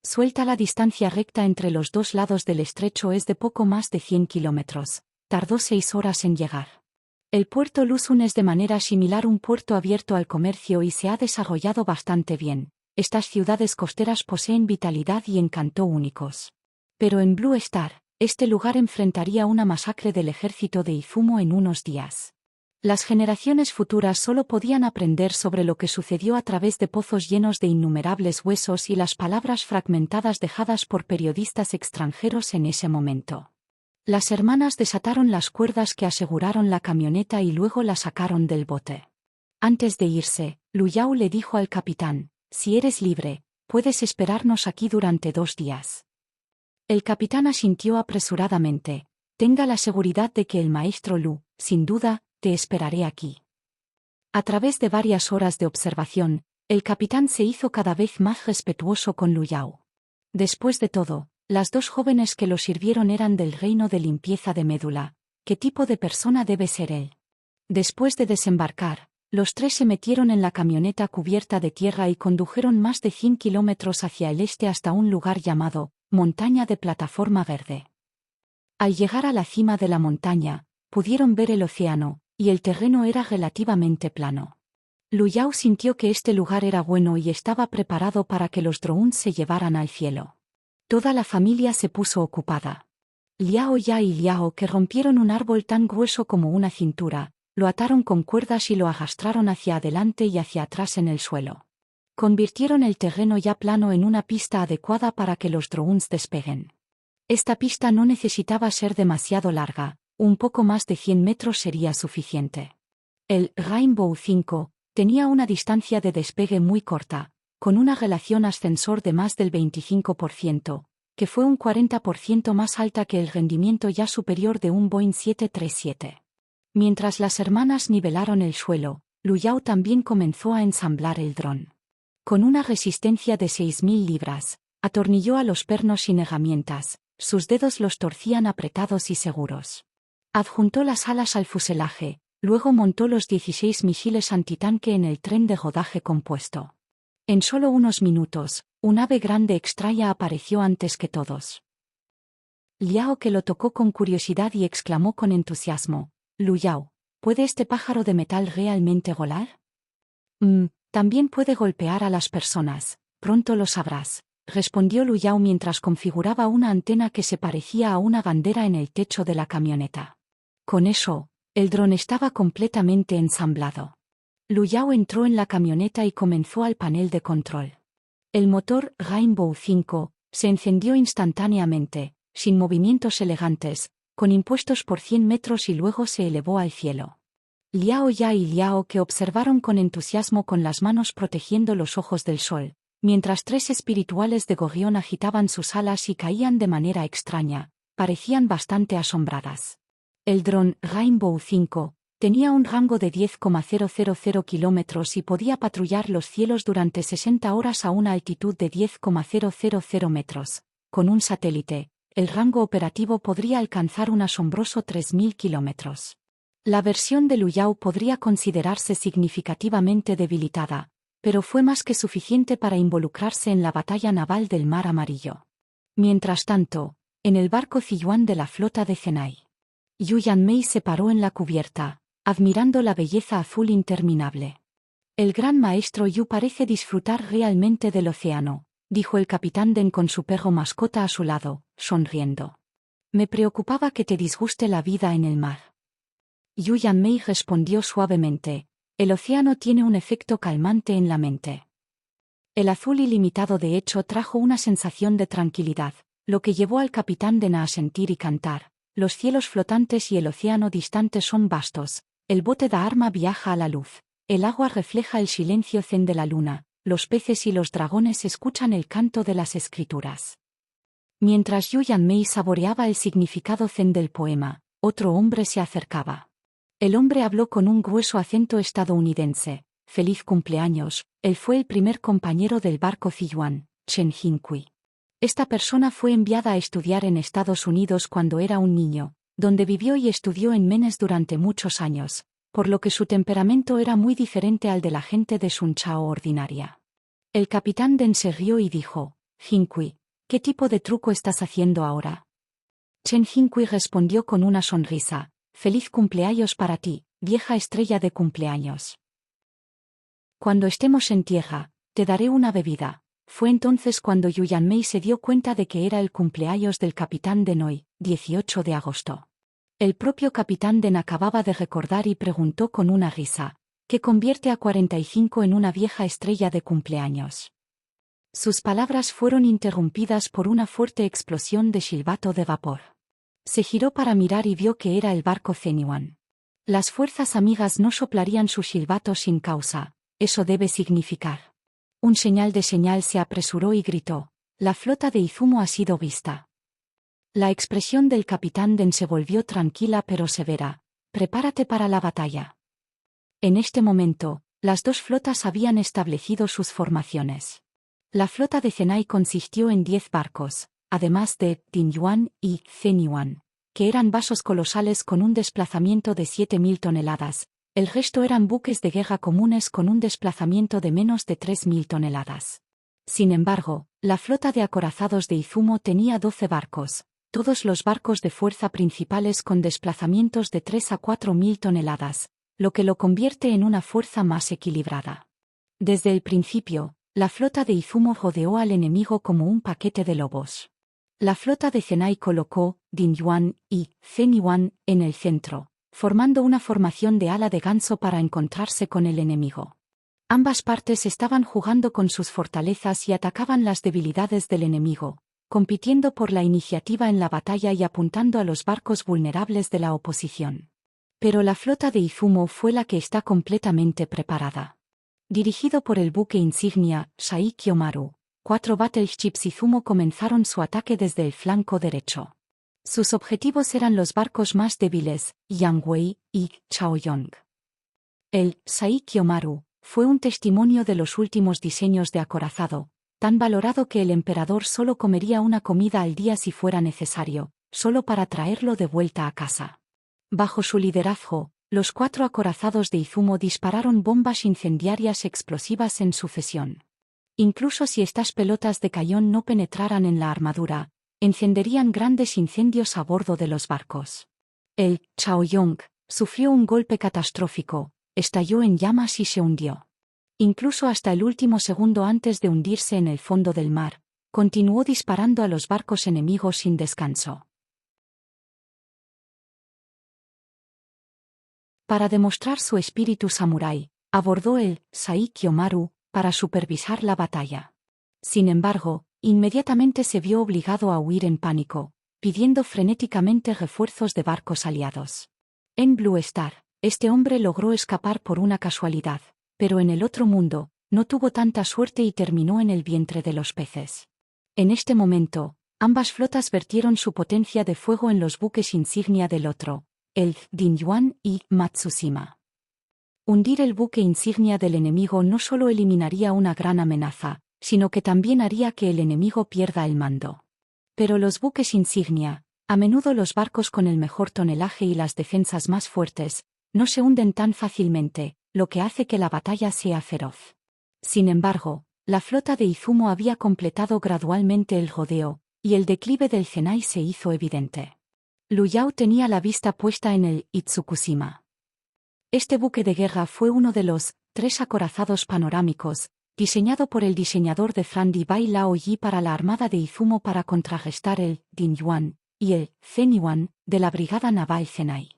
Suelta. La distancia recta entre los dos lados del estrecho es de poco más de 100 kilómetros. Tardó 6 horas en llegar. El puerto Luzon es de manera similar un puerto abierto al comercio y se ha desarrollado bastante bien. Estas ciudades costeras poseen vitalidad y encanto únicos. Pero en Blue Star, este lugar enfrentaría una masacre del ejército de Izumo en unos días. Las generaciones futuras solo podían aprender sobre lo que sucedió a través de pozos llenos de innumerables huesos y las palabras fragmentadas dejadas por periodistas extranjeros en ese momento. Las hermanas desataron las cuerdas que aseguraron la camioneta y luego la sacaron del bote. Antes de irse, Lu Yao le dijo al capitán: «Si eres libre, puedes esperarnos aquí durante 2 días». El capitán asintió apresuradamente: «Tenga la seguridad de que el maestro Lu, sin duda, te esperaré aquí». A través de varias horas de observación, el capitán se hizo cada vez más respetuoso con Lu Yao. Después de todo, las dos jóvenes que lo sirvieron eran del reino de limpieza de médula. ¿Qué tipo de persona debe ser él? Después de desembarcar, los 3 se metieron en la camioneta cubierta de tierra y condujeron más de 100 kilómetros hacia el este hasta un lugar llamado Montaña de Plataforma Verde. Al llegar a la cima de la montaña, pudieron ver el océano, y el terreno era relativamente plano. Lu Yao sintió que este lugar era bueno y estaba preparado para que los drones se llevaran al cielo. Toda la familia se puso ocupada. Liao Ya y Liao, que rompieron un árbol tan grueso como una cintura, lo ataron con cuerdas y lo arrastraron hacia adelante y hacia atrás en el suelo. Convirtieron el terreno ya plano en una pista adecuada para que los drones despeguen. Esta pista no necesitaba ser demasiado larga, un poco más de 100 metros sería suficiente. El Rainbow 5 tenía una distancia de despegue muy corta, con una relación ascensor de más del 25%, que fue un 40% más alta que el rendimiento ya superior de un Boeing 737. Mientras las hermanas nivelaron el suelo, Lu Yao también comenzó a ensamblar el dron. Con una resistencia de 6.000 libras, atornilló a los pernos sin herramientas, sus dedos los torcían apretados y seguros. Adjuntó las alas al fuselaje, luego montó los 16 misiles antitanque en el tren de rodaje compuesto. En solo unos minutos, un ave grande extraña apareció antes que todos. Liao, que lo tocó con curiosidad y exclamó con entusiasmo: «Lu Yao, ¿puede este pájaro de metal realmente volar?» También puede golpear a las personas, pronto lo sabrás», respondió Lu Yao mientras configuraba una antena que se parecía a una bandera en el techo de la camioneta. Con eso, el dron estaba completamente ensamblado. Lu Yao entró en la camioneta y comenzó al panel de control. El motor Rainbow 5 se encendió instantáneamente, sin movimientos elegantes, con impuestos por 100 metros y luego se elevó al cielo. Liao Ya y Liao, que observaron con entusiasmo con las manos protegiendo los ojos del sol, mientras 3 espirituales de gorrión agitaban sus alas y caían de manera extraña, parecían bastante asombradas. El dron Rainbow 5 tenía un rango de 10,000 kilómetros y podía patrullar los cielos durante 60 horas a una altitud de 10,000 metros. Con un satélite, el rango operativo podría alcanzar un asombroso 3.000 kilómetros. La versión de Lu Yao podría considerarse significativamente debilitada, pero fue más que suficiente para involucrarse en la batalla naval del Mar Amarillo. Mientras tanto, en el barco Ziyuan de la flota de Zenai, Yu Yanmei se paró en la cubierta, admirando la belleza azul interminable. El gran maestro Yu parece disfrutar realmente del océano, dijo el capitán Den con su perro mascota a su lado, sonriendo. Me preocupaba que te disguste la vida en el mar. Yu Yanmei respondió suavemente, el océano tiene un efecto calmante en la mente. El azul ilimitado de hecho trajo una sensación de tranquilidad, lo que llevó al capitán Den a asentir y cantar. Los cielos flotantes y el océano distante son vastos, el bote da arma viaja a la luz, el agua refleja el silencio zen de la luna, los peces y los dragones escuchan el canto de las escrituras. Mientras Yu Yanmei saboreaba el significado zen del poema, otro hombre se acercaba. El hombre habló con un grueso acento estadounidense. Feliz cumpleaños, él fue el primer compañero del barco Ziyuan, Chen Jinkui. Esta persona fue enviada a estudiar en Estados Unidos cuando era un niño, donde vivió y estudió en Menes durante muchos años, por lo que su temperamento era muy diferente al de la gente de Sun Chao ordinaria. El capitán Den se rió y dijo, Jinkui, ¿qué tipo de truco estás haciendo ahora? Chen Jinkui respondió con una sonrisa, feliz cumpleaños para ti, vieja estrella de cumpleaños. Cuando estemos en tierra, te daré una bebida. Fue entonces cuando Yu Yanmei se dio cuenta de que era el cumpleaños del capitán Den hoy, 18 de agosto. El propio capitán Den acababa de recordar y preguntó con una risa, ¿qué convierte a 45 en una vieja estrella de cumpleaños? Sus palabras fueron interrumpidas por una fuerte explosión de silbato de vapor. Se giró para mirar y vio que era el barco Zhenyuan. Las fuerzas amigas no soplarían su silbato sin causa, eso debe significar. Un señal se apresuró y gritó, la flota de Izumo ha sido vista. La expresión del capitán Den se volvió tranquila pero severa, prepárate para la batalla. En este momento, las dos flotas habían establecido sus formaciones. La flota de Zenai consistió en 10 barcos, además de Dinyuan y Zhenyuan, que eran vasos colosales con un desplazamiento de 7.000 toneladas. El resto eran buques de guerra comunes con un desplazamiento de menos de 3.000 toneladas. Sin embargo, la flota de acorazados de Izumo tenía 12 barcos, todos los barcos de fuerza principales con desplazamientos de 3 a 4.000 toneladas, lo que lo convierte en una fuerza más equilibrada. Desde el principio, la flota de Izumo rodeó al enemigo como un paquete de lobos. La flota de Zenai colocó Dinyuan y Zhenyuan en el centro, formando una formación de ala de ganso para encontrarse con el enemigo. Ambas partes estaban jugando con sus fortalezas y atacaban las debilidades del enemigo, compitiendo por la iniciativa en la batalla y apuntando a los barcos vulnerables de la oposición. Pero la flota de Izumo fue la que está completamente preparada. Dirigido por el buque insignia, Sai Kiyomaru, 4 battleships Izumo comenzaron su ataque desde el flanco derecho. Sus objetivos eran los barcos más débiles, Yangwei y Chaoyong. El Sai Kiyomaru fue un testimonio de los últimos diseños de acorazado, tan valorado que el emperador solo comería una comida al día si fuera necesario, solo para traerlo de vuelta a casa. Bajo su liderazgo, los 4 acorazados de Izumo dispararon bombas incendiarias explosivas en sucesión. Incluso si estas pelotas de cañón no penetraran en la armadura, encenderían grandes incendios a bordo de los barcos. El Chaoyong sufrió un golpe catastrófico, estalló en llamas y se hundió. Incluso hasta el último segundo antes de hundirse en el fondo del mar, continuó disparando a los barcos enemigos sin descanso. Para demostrar su espíritu samurái, abordó el Sai Kiyomaru para supervisar la batalla. Sin embargo, inmediatamente se vio obligado a huir en pánico, pidiendo frenéticamente refuerzos de barcos aliados. En Blue Star, este hombre logró escapar por una casualidad, pero en el otro mundo, no tuvo tanta suerte y terminó en el vientre de los peces. En este momento, ambas flotas vertieron su potencia de fuego en los buques insignia del otro, el Dinyuan y Matsushima. Hundir el buque insignia del enemigo no solo eliminaría una gran amenaza, sino que también haría que el enemigo pierda el mando. Pero los buques insignia, a menudo los barcos con el mejor tonelaje y las defensas más fuertes, no se hunden tan fácilmente, lo que hace que la batalla sea feroz. Sin embargo, la flota de Izumo había completado gradualmente el rodeo, y el declive del Zenai se hizo evidente. Lu Yao tenía la vista puesta en el Itsukushima. Este buque de guerra fue uno de los 3 acorazados panorámicos diseñado por el diseñador de Frandy Bai Lao Yi para la Armada de Izumo para contrarrestar el Dinyuan y el Zhenyuan de la Brigada Naval Zenai.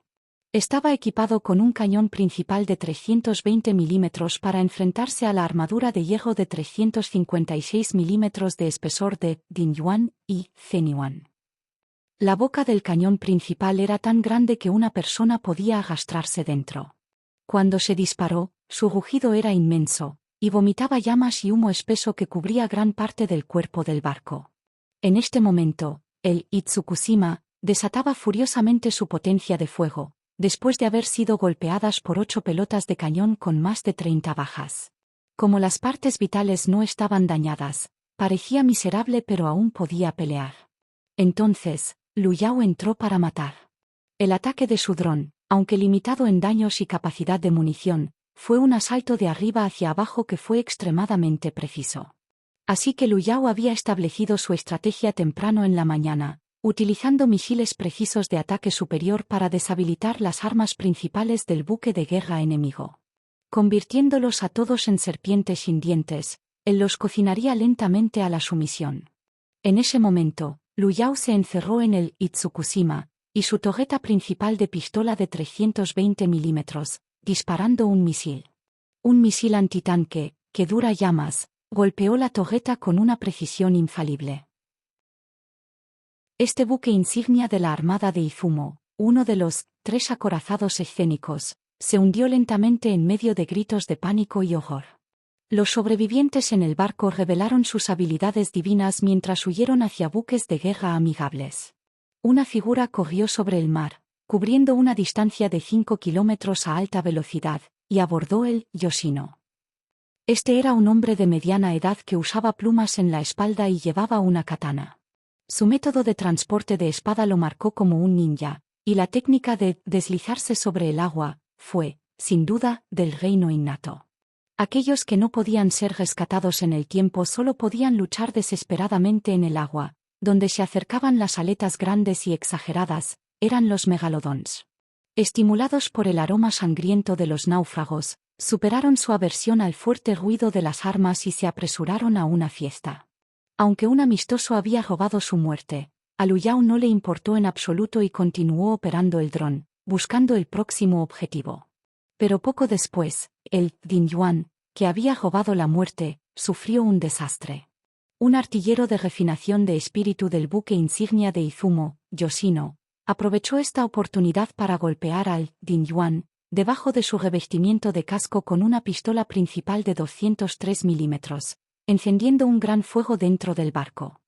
Estaba equipado con un cañón principal de 320 mm para enfrentarse a la armadura de hierro de 356 mm de espesor de Dinyuan y Zhenyuan. La boca del cañón principal era tan grande que una persona podía arrastrarse dentro. Cuando se disparó, su rugido era inmenso, y vomitaba llamas y humo espeso que cubría gran parte del cuerpo del barco. En este momento, el Itsukushima desataba furiosamente su potencia de fuego, después de haber sido golpeadas por 8 pelotas de cañón con más de 30 bajas. Como las partes vitales no estaban dañadas, parecía miserable pero aún podía pelear. Entonces, Lu Yao entró para matar. El ataque de su dron, aunque limitado en daños y capacidad de munición, fue un asalto de arriba hacia abajo que fue extremadamente preciso. Así que Lu Yao había establecido su estrategia temprano en la mañana, utilizando misiles precisos de ataque superior para deshabilitar las armas principales del buque de guerra enemigo. Convirtiéndolos a todos en serpientes sin dientes, él los cocinaría lentamente a la sumisión. En ese momento, Lu Yao se encerró en el Itsukushima, y su torreta principal de pistola de 320 mm, disparando un misil. Un misil antitanque, que dura llamas, golpeó la torreta con una precisión infalible. Este buque insignia de la Armada de Izumo, uno de los 3 acorazados escénicos, se hundió lentamente en medio de gritos de pánico y horror. Los sobrevivientes en el barco revelaron sus habilidades divinas mientras huyeron hacia buques de guerra amigables. Una figura corrió sobre el mar, cubriendo una distancia de 5 kilómetros a alta velocidad, y abordó el Yoshino. Este era un hombre de mediana edad que usaba plumas en la espalda y llevaba una katana. Su método de transporte de espada lo marcó como un ninja, y la técnica de deslizarse sobre el agua fue, sin duda, del reino innato. Aquellos que no podían ser rescatados en el tiempo solo podían luchar desesperadamente en el agua, donde se acercaban las aletas grandes y exageradas, eran los megalodons. Estimulados por el aroma sangriento de los náufragos, superaron su aversión al fuerte ruido de las armas y se apresuraron a una fiesta. Aunque un amistoso había robado su muerte, a Lu Yao no le importó en absoluto y continuó operando el dron, buscando el próximo objetivo. Pero poco después, el Dinyuan, que había robado la muerte, sufrió un desastre. Un artillero de refinación de espíritu del buque insignia de Izumo, Yoshino, aprovechó esta oportunidad para golpear al Dinyuan, debajo de su revestimiento de casco con una pistola principal de 203 milímetros, encendiendo un gran fuego dentro del barco.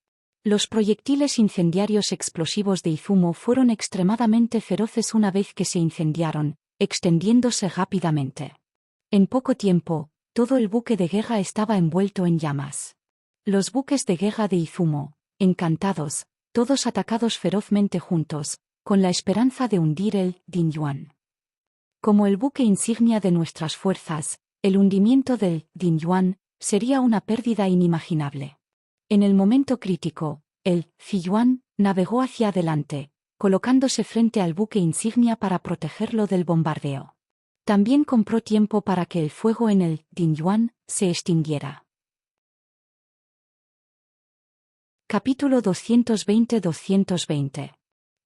Los proyectiles incendiarios explosivos de Izumo fueron extremadamente feroces una vez que se incendiaron, extendiéndose rápidamente. En poco tiempo, todo el buque de guerra estaba envuelto en llamas. Los buques de guerra de Izumo, encantados, todos atacados ferozmente juntos, con la esperanza de hundir el Dinyuan. Como el buque insignia de nuestras fuerzas, el hundimiento del Dinyuan sería una pérdida inimaginable. En el momento crítico, el Ziyuan navegó hacia adelante, colocándose frente al buque insignia para protegerlo del bombardeo. También compró tiempo para que el fuego en el Dinyuan se extinguiera. Capítulo 220-220.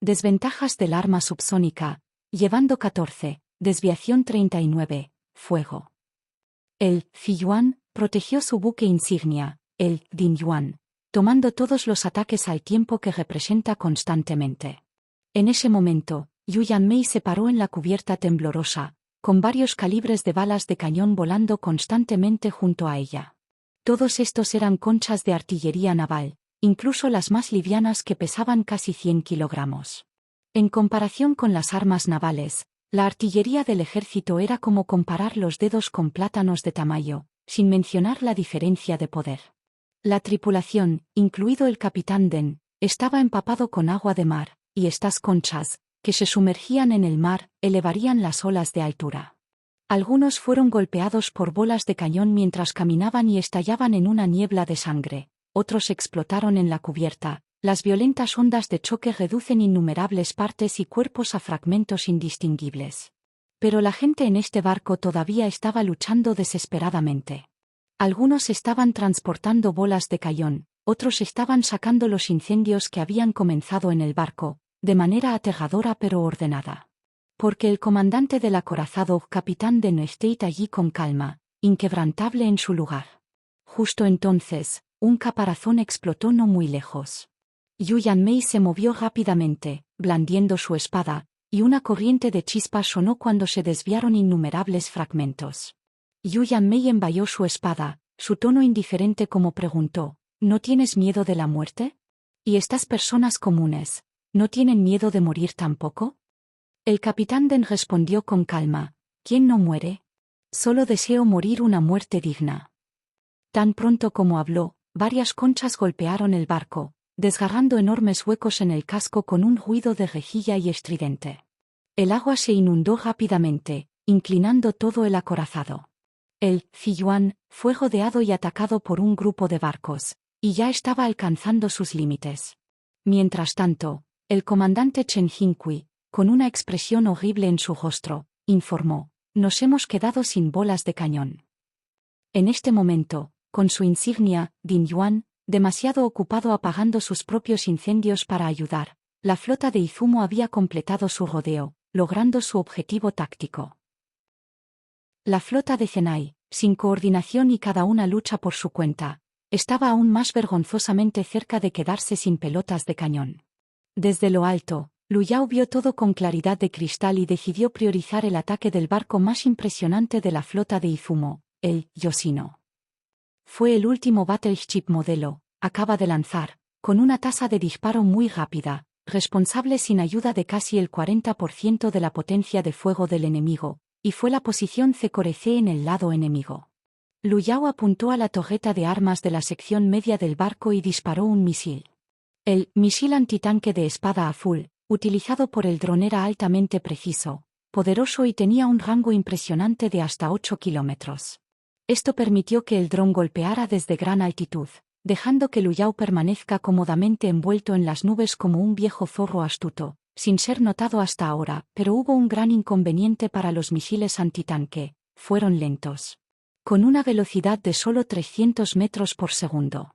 Desventajas del arma subsónica, llevando 14, desviación 39, fuego. El Ziyuan protegió su buque insignia, el Dinyuan, tomando todos los ataques al tiempo que representa constantemente. En ese momento, Yu Yanmei se paró en la cubierta temblorosa, con varios calibres de balas de cañón volando constantemente junto a ella. Todos estos eran conchas de artillería naval, incluso las más livianas que pesaban casi 100 kilogramos. En comparación con las armas navales, la artillería del ejército era como comparar los dedos con plátanos de tamaño, sin mencionar la diferencia de poder. La tripulación, incluido el capitán Den, estaba empapado con agua de mar, y estas conchas, que se sumergían en el mar, elevarían las olas de altura. Algunos fueron golpeados por bolas de cañón mientras caminaban y estallaban en una niebla de sangre, otros explotaron en la cubierta. Las violentas ondas de choque reducen innumerables partes y cuerpos a fragmentos indistinguibles. Pero la gente en este barco todavía estaba luchando desesperadamente. Algunos estaban transportando bolas de cañón, otros estaban sacando los incendios que habían comenzado en el barco, de manera aterradora pero ordenada. Porque el comandante del acorazado, capitán de Neustadt, allí con calma, inquebrantable en su lugar. Justo entonces, un caparazón explotó no muy lejos. Yu Yanmei se movió rápidamente, blandiendo su espada, y una corriente de chispas sonó cuando se desviaron innumerables fragmentos. Yu Yanmei envalló su espada, su tono indiferente como preguntó, ¿no tienes miedo de la muerte? ¿Y estas personas comunes, no tienen miedo de morir tampoco? El capitán Den respondió con calma, ¿quién no muere? Solo deseo morir una muerte digna. Tan pronto como habló, varias conchas golpearon el barco, desgarrando enormes huecos en el casco con un ruido de rejilla y estridente. El agua se inundó rápidamente, inclinando todo el acorazado. El Ziyuan fue rodeado y atacado por un grupo de barcos, y ya estaba alcanzando sus límites. Mientras tanto, el comandante Chen Jinkui, con una expresión horrible en su rostro, informó, nos hemos quedado sin bolas de cañón. En este momento, con su insignia, Din Yuan, demasiado ocupado apagando sus propios incendios para ayudar, la flota de Izumo había completado su rodeo, logrando su objetivo táctico. La flota de Zenai, sin coordinación y cada una lucha por su cuenta, estaba aún más vergonzosamente cerca de quedarse sin pelotas de cañón. Desde lo alto, Lu Yao vio todo con claridad de cristal y decidió priorizar el ataque del barco más impresionante de la flota de Izumo, el Yoshino. Fue el último battleship modelo, acaba de lanzar, con una tasa de disparo muy rápida, responsable sin ayuda de casi el 40% de la potencia de fuego del enemigo, y fue la posición C-C en el lado enemigo. Lu Yao apuntó a la torreta de armas de la sección media del barco y disparó un misil. El misil antitanque de espada azul, utilizado por el dron, era altamente preciso, poderoso y tenía un rango impresionante de hasta 8 kilómetros. Esto permitió que el dron golpeara desde gran altitud, dejando que Lu Yao permanezca cómodamente envuelto en las nubes como un viejo zorro astuto, sin ser notado hasta ahora, pero hubo un gran inconveniente para los misiles antitanque, fueron lentos. Con una velocidad de solo 300 metros por segundo.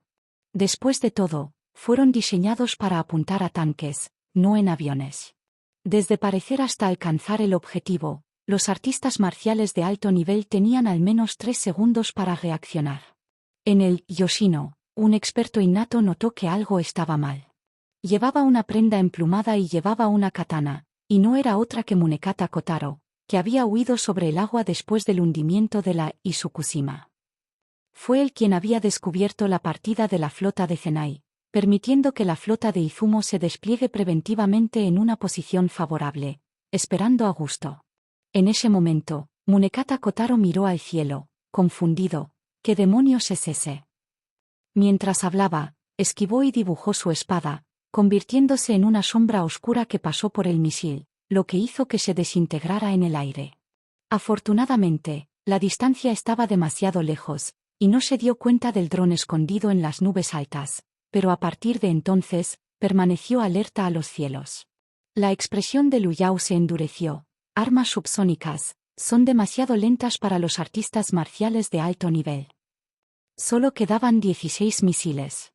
Después de todo, fueron diseñados para apuntar a tanques, no en aviones. Desde parecer hasta alcanzar el objetivo, los artistas marciales de alto nivel tenían al menos 3 segundos para reaccionar. En el Yoshino, un experto innato notó que algo estaba mal. Llevaba una prenda emplumada y llevaba una katana, y no era otra que Munekata Kotaro, que había huido sobre el agua después del hundimiento de la Isukushima. Fue él quien había descubierto la partida de la flota de Zenai, permitiendo que la flota de Izumo se despliegue preventivamente en una posición favorable, esperando a gusto. En ese momento, Munekata Kotaro miró al cielo, confundido, ¿qué demonios es ese? Mientras hablaba, esquivó y dibujó su espada, convirtiéndose en una sombra oscura que pasó por el misil, lo que hizo que se desintegrara en el aire. Afortunadamente, la distancia estaba demasiado lejos, y no se dio cuenta del dron escondido en las nubes altas, pero a partir de entonces, permaneció alerta a los cielos. La expresión de Lu Yao se endureció. Armas subsónicas, son demasiado lentas para los artistas marciales de alto nivel. Solo quedaban 16 misiles.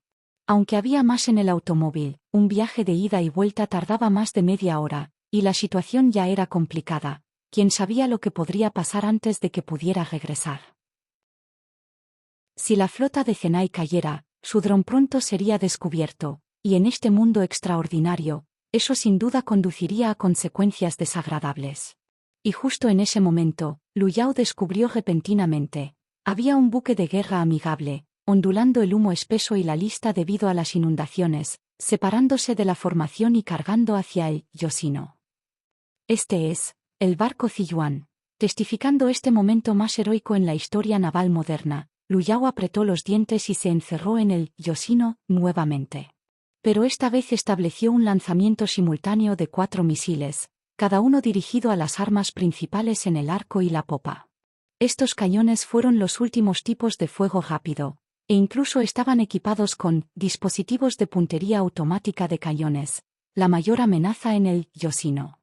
Aunque había más en el automóvil, un viaje de ida y vuelta tardaba más de media hora, y la situación ya era complicada. ¿Quién sabía lo que podría pasar antes de que pudiera regresar? Si la flota de Zenai cayera, su dron pronto sería descubierto, y en este mundo extraordinario, eso sin duda conduciría a consecuencias desagradables. Y justo en ese momento, Lu Yao descubrió repentinamente, había un buque de guerra amigable, ondulando el humo espeso y la lista debido a las inundaciones, separándose de la formación y cargando hacia el Yoshino. Este es, el barco Ziyuan. Testificando este momento más heroico en la historia naval moderna, Lu Yao apretó los dientes y se encerró en el Yoshino nuevamente. Pero esta vez estableció un lanzamiento simultáneo de 4 misiles, cada uno dirigido a las armas principales en el arco y la popa. Estos cañones fueron los últimos tipos de fuego rápido, e incluso estaban equipados con dispositivos de puntería automática de cañones, la mayor amenaza en el Yoshino.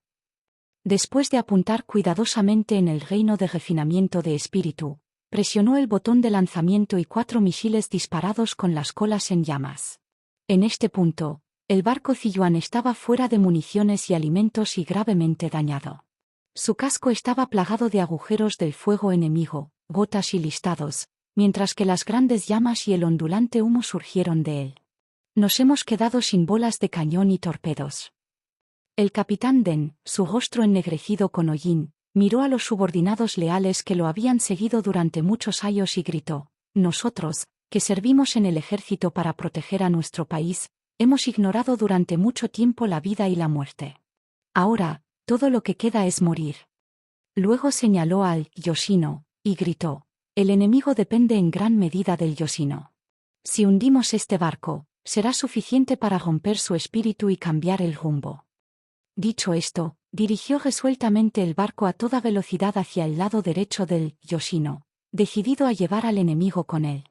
Después de apuntar cuidadosamente en el reino de refinamiento de espíritu, presionó el botón de lanzamiento y 4 misiles disparados con las colas en llamas. En este punto, el barco Ziyuan estaba fuera de municiones y alimentos y gravemente dañado. Su casco estaba plagado de agujeros del fuego enemigo, gotas y listados, mientras que las grandes llamas y el ondulante humo surgieron de él. Nos hemos quedado sin bolas de cañón y torpedos. El capitán Den, su rostro ennegrecido con hollín, miró a los subordinados leales que lo habían seguido durante muchos años y gritó: nosotros, que servimos en el ejército para proteger a nuestro país, hemos ignorado durante mucho tiempo la vida y la muerte. Ahora, todo lo que queda es morir. Luego señaló al Yoshino, y gritó: el enemigo depende en gran medida del Yoshino. Si hundimos este barco, será suficiente para romper su espíritu y cambiar el rumbo. Dicho esto, dirigió resueltamente el barco a toda velocidad hacia el lado derecho del Yoshino, decidido a llevar al enemigo con él.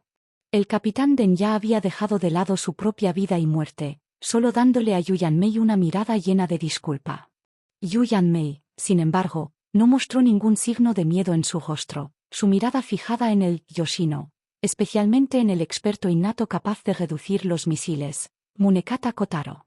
El capitán Den ya había dejado de lado su propia vida y muerte, solo dándole a Yu Yanmei una mirada llena de disculpa. Yu Yanmei, sin embargo, no mostró ningún signo de miedo en su rostro, su mirada fijada en el Yoshino, especialmente en el experto innato capaz de reducir los misiles, Munekata Kotaro.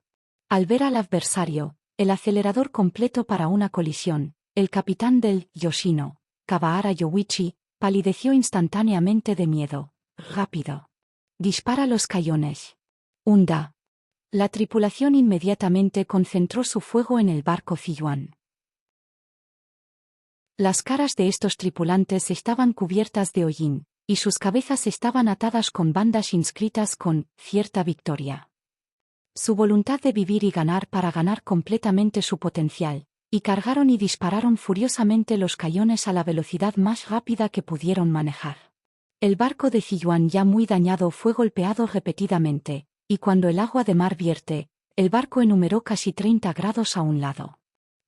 Al ver al adversario, el acelerador completo para una colisión, el capitán del Yoshino, Kabahara Yoichi, palideció instantáneamente de miedo. Rápido. Dispara los cañones. Hunda. La tripulación inmediatamente concentró su fuego en el barco Ziyuan. Las caras de estos tripulantes estaban cubiertas de hollín, y sus cabezas estaban atadas con bandas inscritas con cierta victoria. Su voluntad de vivir y ganar para ganar completamente su potencial, y cargaron y dispararon furiosamente los cañones a la velocidad más rápida que pudieron manejar. El barco de Ziyuan, ya muy dañado, fue golpeado repetidamente, y cuando el agua de mar vierte, el barco enumeró casi 30 grados a un lado.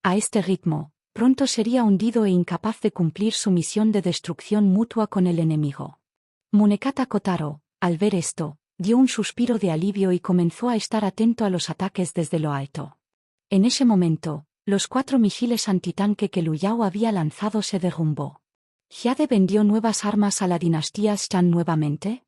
A este ritmo, pronto sería hundido e incapaz de cumplir su misión de destrucción mutua con el enemigo. Munekata Kotaro, al ver esto, dio un suspiro de alivio y comenzó a estar atento a los ataques desde lo alto. En ese momento, los 4 misiles antitanque que Liu Yao había lanzado se derrumbó. ¿Jade vendió nuevas armas a la dinastía Shan nuevamente?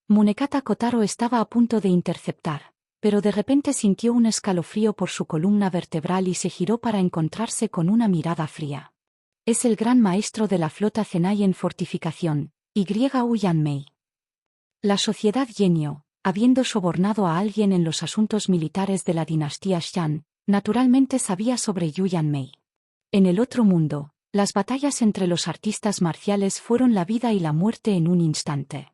Munekata Kotaro estaba a punto de interceptar, pero de repente sintió un escalofrío por su columna vertebral y se giró para encontrarse con una mirada fría. Es el gran maestro de la flota Zenai en fortificación, Yu Yanmei. La sociedad Genio, habiendo sobornado a alguien en los asuntos militares de la dinastía Shan, naturalmente sabía sobre Yu Yanmei. En el otro mundo, las batallas entre los artistas marciales fueron la vida y la muerte en un instante.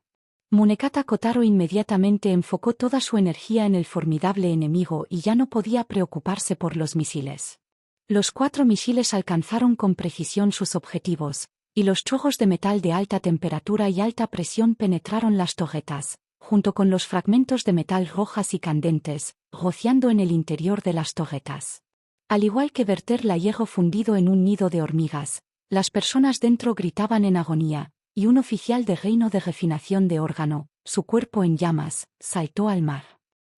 Munekata Kotaro inmediatamente enfocó toda su energía en el formidable enemigo y ya no podía preocuparse por los misiles. Los 4 misiles alcanzaron con precisión sus objetivos, y los chojos de metal de alta temperatura y alta presión penetraron las torretas, junto con los fragmentos de metal rojas y candentes, rociando en el interior de las torretas. Al igual que verter la hierro fundido en un nido de hormigas, las personas dentro gritaban en agonía, y un oficial de reino de refinación de órgano, su cuerpo en llamas, saltó al mar.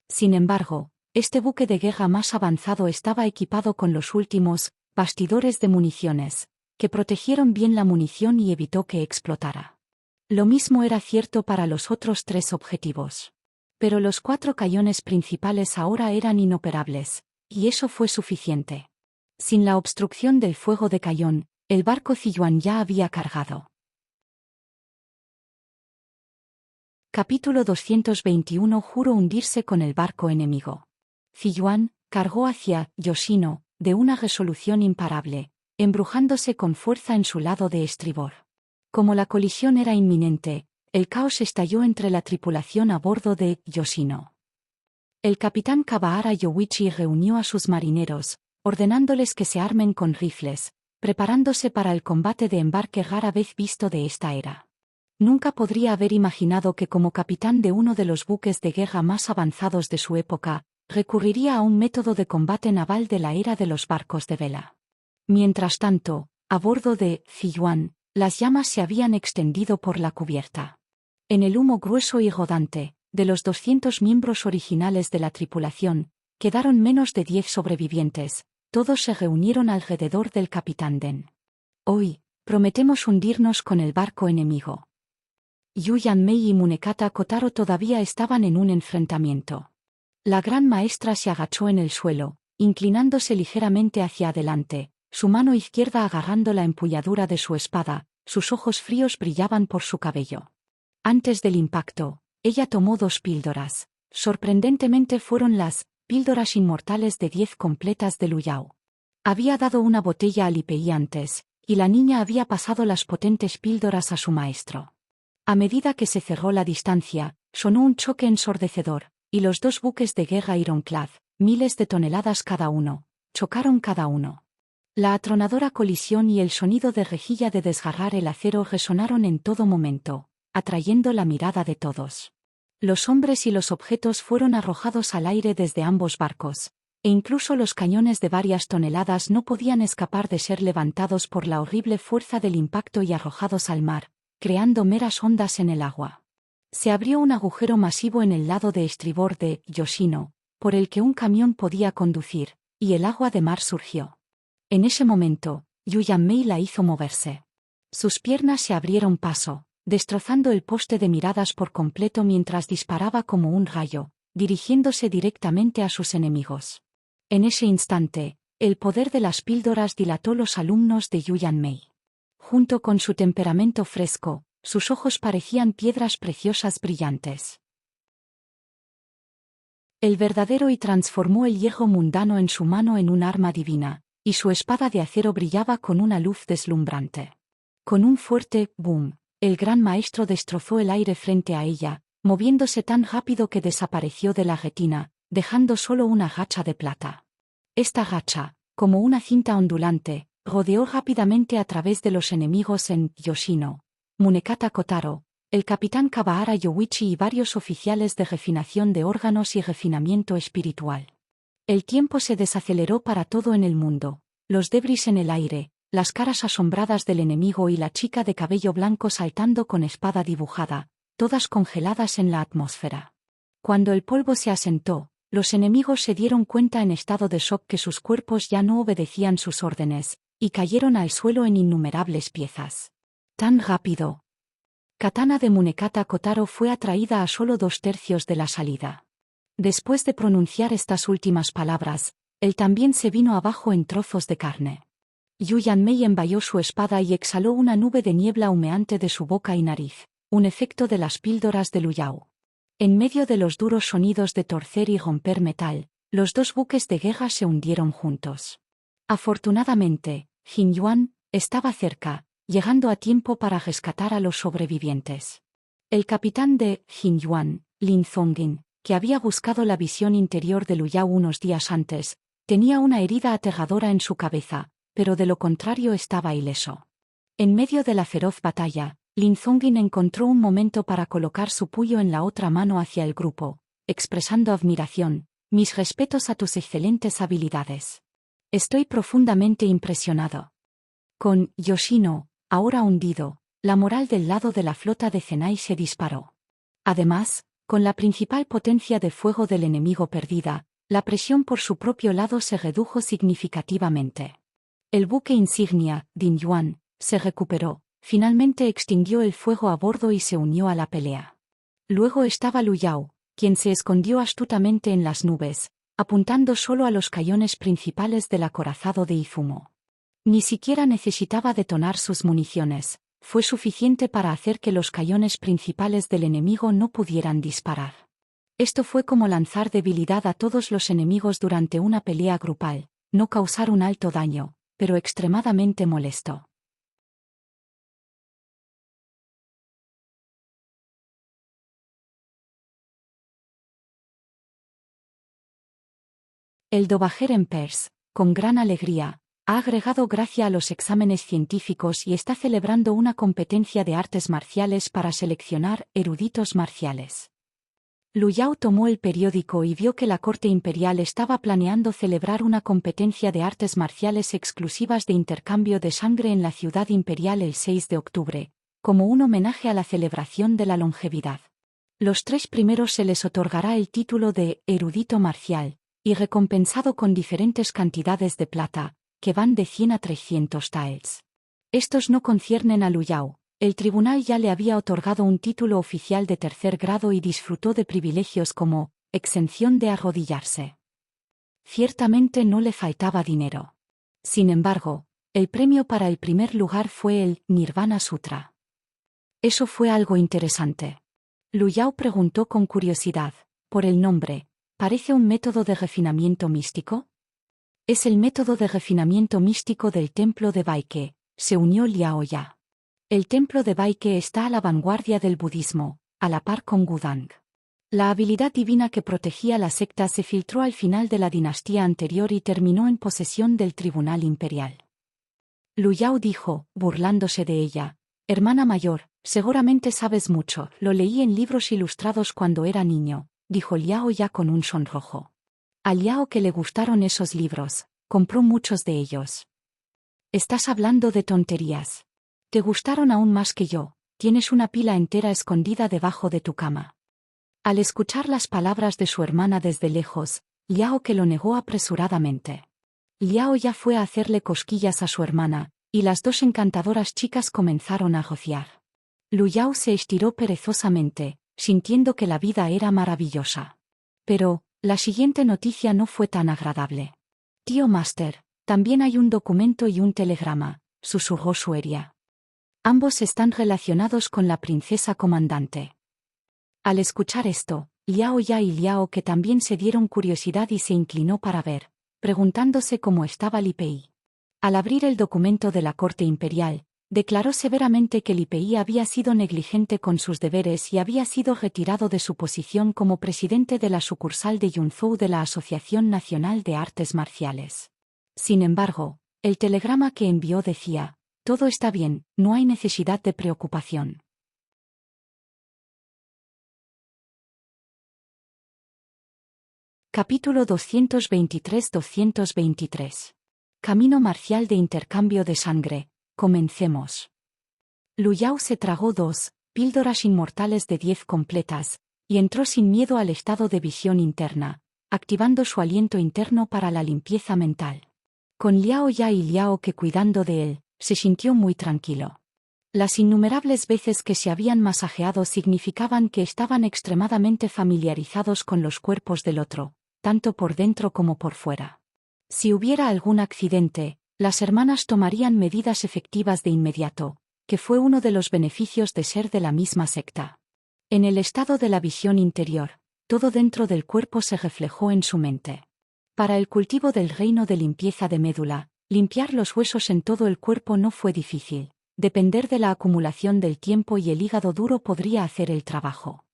Sin embargo, este buque de guerra más avanzado estaba equipado con los últimos bastidores de municiones, que protegieron bien la munición y evitó que explotara. Lo mismo era cierto para los otros 3 objetivos. Pero los 4 cañones principales ahora eran inoperables, y eso fue suficiente. Sin la obstrucción del fuego de cañón, el barco Ziyuan ya había cargado. Capítulo 221. Juro hundirse con el barco enemigo. Ziyuan cargó hacia Yoshino, de una resolución imparable, embrujándose con fuerza en su lado de estribor. Como la colisión era inminente, el caos estalló entre la tripulación a bordo de Yoshino. El capitán Kabahara Yoichi reunió a sus marineros, ordenándoles que se armen con rifles, preparándose para el combate de embarque rara vez visto de esta era. Nunca podría haber imaginado que como capitán de uno de los buques de guerra más avanzados de su época, recurriría a un método de combate naval de la era de los barcos de vela. Mientras tanto, a bordo de Ziyuan, las llamas se habían extendido por la cubierta. En el humo grueso y rodante, de los 200 miembros originales de la tripulación, quedaron menos de 10 sobrevivientes, todos se reunieron alrededor del capitán Den. Hoy, Prometemos hundirnos con el barco enemigo. Yu Yanmei y Munekata Kotaro todavía estaban en un enfrentamiento. La gran maestra se agachó en el suelo, inclinándose ligeramente hacia adelante, su mano izquierda agarrando la empuñadura de su espada, sus ojos fríos brillaban por su cabello. Antes del impacto, ella tomó 2 píldoras. Sorprendentemente fueron las píldoras inmortales de 10 completas de Lu Yao. Había dado una botella a Li Pei antes, y la niña había pasado las potentes píldoras a su maestro. A medida que se cerró la distancia, sonó un choque ensordecedor, y los 2 buques de guerra Ironclad, miles de toneladas cada uno, chocaron cada uno. La atronadora colisión y el sonido de rejilla de desgarrar el acero resonaron en todo momento, atrayendo la mirada de todos. Los hombres y los objetos fueron arrojados al aire desde ambos barcos, e incluso los cañones de varias toneladas no podían escapar de ser levantados por la horrible fuerza del impacto y arrojados al mar, creando meras ondas en el agua. Se abrió un agujero masivo en el lado de estribor de Yoshino, por el que un camión podía conducir, y el agua de mar surgió. En ese momento, Yu Yanmei la hizo moverse. Sus piernas se abrieron paso, destrozando el poste de miradas por completo mientras disparaba como un rayo, dirigiéndose directamente a sus enemigos. En ese instante, el poder de las píldoras dilató los alumnos de Yu Yanmei. Junto con su temperamento fresco, sus ojos parecían piedras preciosas brillantes. El verdadero y transformó el hierro mundano en su mano en un arma divina, y su espada de acero brillaba con una luz deslumbrante. Con un fuerte boom, el gran maestro destrozó el aire frente a ella, moviéndose tan rápido que desapareció de la retina, dejando solo una gacha de plata. Esta gacha, como una cinta ondulante, rodeó rápidamente a través de los enemigos en Yoshino, Munekata Kotaro, el capitán Kabahara Yoichi y varios oficiales de refinación de órganos y refinamiento espiritual. El tiempo se desaceleró para todo en el mundo, los debris en el aire, las caras asombradas del enemigo y la chica de cabello blanco saltando con espada dibujada, todas congeladas en la atmósfera. Cuando el polvo se asentó, los enemigos se dieron cuenta en estado de shock que sus cuerpos ya no obedecían sus órdenes, y cayeron al suelo en innumerables piezas. Tan rápido. Katana de Munekata Kotaro fue atraída a solo 2/3 de la salida. Después de pronunciar estas últimas palabras, él también se vino abajo en trozos de carne. Yu Yanmei envalló su espada y exhaló una nube de niebla humeante de su boca y nariz, un efecto de las píldoras de Lu Yao. En medio de los duros sonidos de torcer y romper metal, los 2 buques de guerra se hundieron juntos. Afortunadamente, Jin Yuan estaba cerca, llegando a tiempo para rescatar a los sobrevivientes. El capitán de Jin Yuan, Lin Zongjin, que había buscado la visión interior de Lu Yao unos días antes, tenía una herida aterradora en su cabeza, pero de lo contrario estaba ileso. En medio de la feroz batalla, Lin Zongjin encontró un momento para colocar su puño en la otra mano hacia el grupo, expresando admiración: mis respetos a tus excelentes habilidades. Estoy profundamente impresionado. Con Yoshino, ahora hundido, la moral del lado de la flota de Zenai se disparó. Además, con la principal potencia de fuego del enemigo perdida, la presión por su propio lado se redujo significativamente. El buque insignia, Din Yuan, se recuperó, finalmente extinguió el fuego a bordo y se unió a la pelea. Luego estaba Lu Yao, quien se escondió astutamente en las nubes, apuntando solo a los cañones principales del acorazado de Izumo. Ni siquiera necesitaba detonar sus municiones, fue suficiente para hacer que los cañones principales del enemigo no pudieran disparar. Esto fue como lanzar debilidad a todos los enemigos durante una pelea grupal, no causar un alto daño, pero extremadamente molesto. El Dowager Empress, con gran alegría, ha agregado gracia a los exámenes científicos y está celebrando una competencia de artes marciales para seleccionar eruditos marciales. Lu Yao tomó el periódico y vio que la corte imperial estaba planeando celebrar una competencia de artes marciales exclusivas de intercambio de sangre en la ciudad imperial el 6 de octubre, como un homenaje a la celebración de la longevidad. Los 3 primeros se les otorgará el título de erudito marcial, y recompensado con diferentes cantidades de plata, que van de 100 a 300 taels. Estos no conciernen a Lu Yao. El tribunal ya le había otorgado un título oficial de tercer grado y disfrutó de privilegios como exención de arrodillarse. Ciertamente no le faltaba dinero. Sin embargo, el premio para el primer lugar fue el Nirvana Sutra. Eso fue algo interesante. Lu Yao preguntó con curiosidad, por el nombre, ¿parece un método de refinamiento místico? Es el método de refinamiento místico del templo de Baike, se unió Liao Ya. El templo de Baike está a la vanguardia del budismo, a la par con Gudang. La habilidad divina que protegía la secta se filtró al final de la dinastía anterior y terminó en posesión del tribunal imperial. Lu Yao dijo, burlándose de ella, hermana mayor, seguramente sabes mucho, lo leí en libros ilustrados cuando era niño, dijo Liao Ya con un sonrojo. A Liao que le gustaron esos libros, compró muchos de ellos. Estás hablando de tonterías. Te gustaron aún más que yo, tienes una pila entera escondida debajo de tu cama. Al escuchar las palabras de su hermana desde lejos, Liao que lo negó apresuradamente. Liao Ya fue a hacerle cosquillas a su hermana, y las dos encantadoras chicas comenzaron a rociar. Lu Yao se estiró perezosamente, sintiendo que la vida era maravillosa. Pero, la siguiente noticia no fue tan agradable. Tío Master, también hay un documento y un telegrama, susurró Sueria. Ambos están relacionados con la princesa comandante. Al escuchar esto, Liao Ya y Liao que también se dieron curiosidad y se inclinó para ver, preguntándose cómo estaba Li Pei. Al abrir el documento de la corte imperial, declaró severamente que Li Pei había sido negligente con sus deberes y había sido retirado de su posición como presidente de la sucursal de Yunzhou de la Asociación Nacional de Artes Marciales. Sin embargo, el telegrama que envió decía, todo está bien, no hay necesidad de preocupación. Capítulo 223-223. Camino marcial de intercambio de sangre. Comencemos. Lu Yao se tragó 2 píldoras inmortales de 10 completas, y entró sin miedo al estado de visión interna, activando su aliento interno para la limpieza mental. Con Liao Ya y Liao que cuidando de él, se sintió muy tranquilo. Las innumerables veces que se habían masajeado significaban que estaban extremadamente familiarizados con los cuerpos del otro, tanto por dentro como por fuera. Si hubiera algún accidente, las hermanas tomarían medidas efectivas de inmediato, que fue uno de los beneficios de ser de la misma secta. En el estado de la visión interior, todo dentro del cuerpo se reflejó en su mente. Para el cultivo del reino de limpieza de médula, limpiar los huesos en todo el cuerpo no fue difícil. Depender de la acumulación del tiempo y el hígado duro podría hacer el trabajo.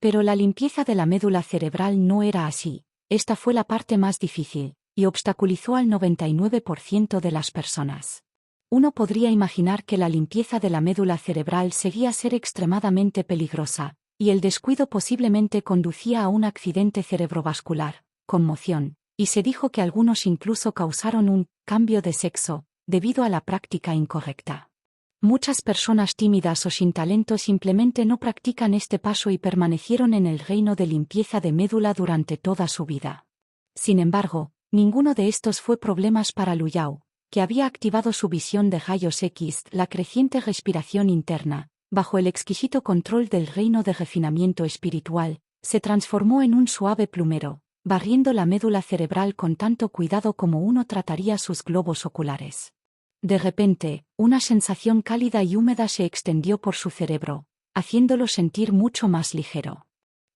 Pero la limpieza de la médula cerebral no era así. Esta fue la parte más difícil, y obstaculizó al 99% de las personas. Uno podría imaginar que la limpieza de la médula cerebral seguía a ser extremadamente peligrosa, y el descuido posiblemente conducía a un accidente cerebrovascular, conmoción, y se dijo que algunos incluso causaron un cambio de sexo, debido a la práctica incorrecta. Muchas personas tímidas o sin talento simplemente no practican este paso y permanecieron en el reino de limpieza de médula durante toda su vida. Sin embargo, ninguno de estos fue problemas para Lu Yao, que había activado su visión de rayos X, la creciente respiración interna, bajo el exquisito control del reino de refinamiento espiritual, se transformó en un suave plumero, barriendo la médula cerebral con tanto cuidado como uno trataría sus globos oculares. De repente, una sensación cálida y húmeda se extendió por su cerebro, haciéndolo sentir mucho más ligero.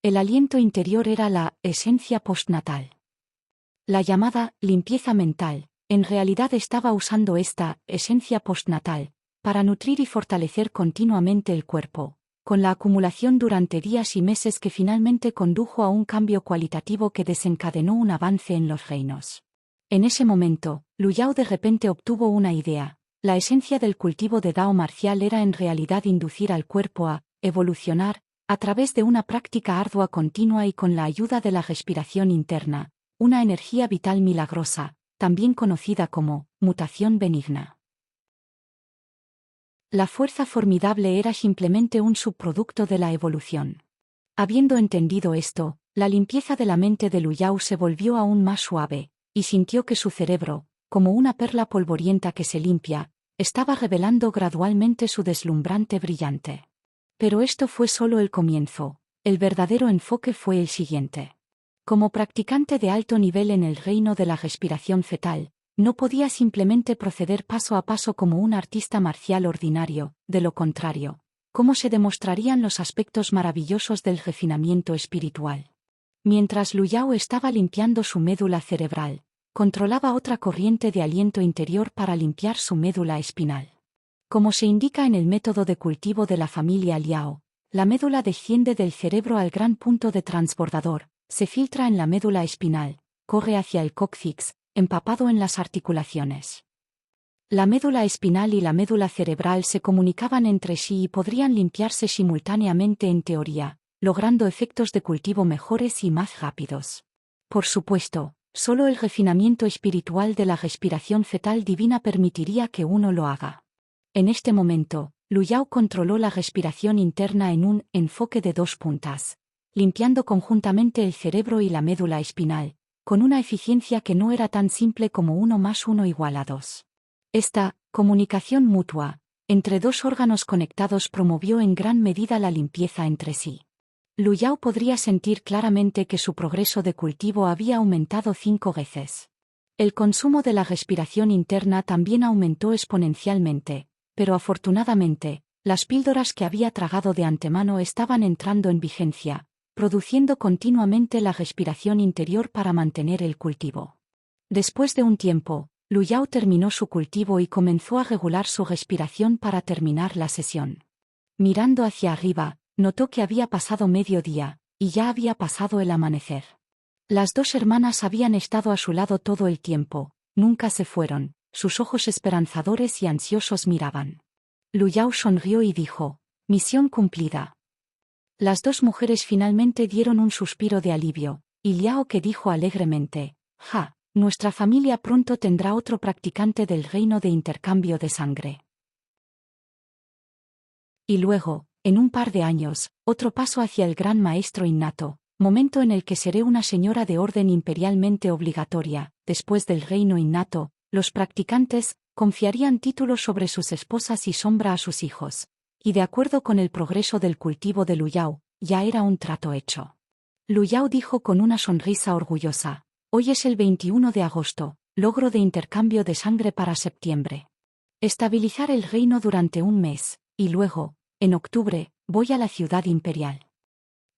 El aliento interior era la esencia postnatal. La llamada limpieza mental, en realidad estaba usando esta esencia postnatal para nutrir y fortalecer continuamente el cuerpo, con la acumulación durante días y meses que finalmente condujo a un cambio cualitativo que desencadenó un avance en los reinos. En ese momento, Lu Yao de repente obtuvo una idea. La esencia del cultivo de Dao marcial era en realidad inducir al cuerpo a evolucionar, a través de una práctica ardua continua y con la ayuda de la respiración interna, una energía vital milagrosa, también conocida como mutación benigna. La fuerza formidable era simplemente un subproducto de la evolución. Habiendo entendido esto, la limpieza de la mente de Lu Yao se volvió aún más suave, y sintió que su cerebro, como una perla polvorienta que se limpia, Estaba revelando gradualmente su deslumbrante brillante. Pero esto fue solo el comienzo. El verdadero enfoque fue el siguiente. Como practicante de alto nivel en el reino de la respiración fetal, no podía simplemente proceder paso a paso como un artista marcial ordinario, de lo contrario, ¿cómo se demostrarían los aspectos maravillosos del refinamiento espiritual? Mientras Lu Yao estaba limpiando su médula cerebral, controlaba otra corriente de aliento interior para limpiar su médula espinal. Como se indica en el método de cultivo de la familia Liao, la médula desciende del cerebro al gran punto de transbordador, se filtra en la médula espinal, corre hacia el cóccix, empapado en las articulaciones. La médula espinal y la médula cerebral se comunicaban entre sí y podrían limpiarse simultáneamente en teoría, logrando efectos de cultivo mejores y más rápidos. Por supuesto, solo el refinamiento espiritual de la respiración fetal divina permitiría que uno lo haga. En este momento, Lu Yao controló la respiración interna en un enfoque de 2 puntas, limpiando conjuntamente el cerebro y la médula espinal, con una eficiencia que no era tan simple como 1 más 1 igual a 2. Esta comunicación mutua entre dos órganos conectados promovió en gran medida la limpieza entre sí. Lu Yao podría sentir claramente que su progreso de cultivo había aumentado 5 veces. El consumo de la respiración interna también aumentó exponencialmente, pero afortunadamente, las píldoras que había tragado de antemano estaban entrando en vigencia, produciendo continuamente la respiración interior para mantener el cultivo. Después de un tiempo, Lu Yao terminó su cultivo y comenzó a regular su respiración para terminar la sesión. Mirando hacia arriba, notó que había pasado mediodía, y ya había pasado el amanecer. Las 2 hermanas habían estado a su lado todo el tiempo, nunca se fueron, sus ojos esperanzadores y ansiosos miraban. Lu Yao sonrió y dijo, «Misión cumplida». Las 2 mujeres finalmente dieron un suspiro de alivio, y Liao que dijo alegremente, «Ja, nuestra familia pronto tendrá otro practicante del reino de intercambio de sangre». Y luego, en un par de años, otro paso hacia el gran maestro innato, momento en el que seré una señora de orden imperialmente obligatoria. Después del reino innato, los practicantes confiarían títulos sobre sus esposas y sombra a sus hijos, y de acuerdo con el progreso del cultivo de Lu Yao, ya era un trato hecho. Lu Yao dijo con una sonrisa orgullosa, «Hoy es el 21 de agosto, logro de intercambio de sangre para septiembre. Estabilizar el reino durante un mes, y luego, en octubre, voy a la ciudad imperial».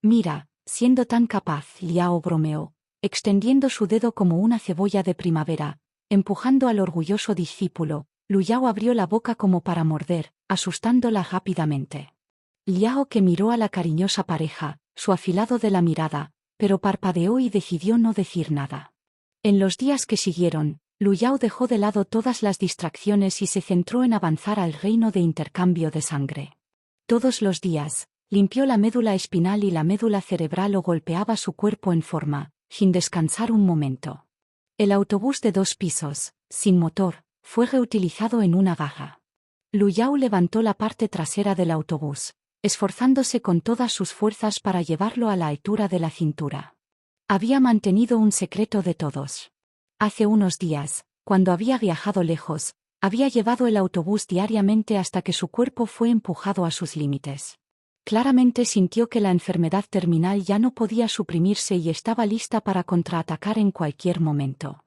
«Mira, siendo tan capaz», Liao bromeó, extendiendo su dedo como una cebolla de primavera, empujando al orgulloso discípulo. Lu Yao abrió la boca como para morder, asustándola rápidamente. Liao que miró a la cariñosa pareja, su afilado de la mirada, pero parpadeó y decidió no decir nada. En los días que siguieron, Lu Yao dejó de lado todas las distracciones y se centró en avanzar al reino de intercambio de sangre. Todos los días, limpió la médula espinal y la médula cerebral o golpeaba su cuerpo en forma, sin descansar un momento. El autobús de 2 pisos, sin motor, fue reutilizado en una gaja. Lu Yao levantó la parte trasera del autobús, esforzándose con todas sus fuerzas para llevarlo a la altura de la cintura. Había mantenido un secreto de todos. Hace unos días, cuando había viajado lejos, había llevado el autobús diariamente hasta que su cuerpo fue empujado a sus límites. Claramente sintió que la enfermedad terminal ya no podía suprimirse y estaba lista para contraatacar en cualquier momento.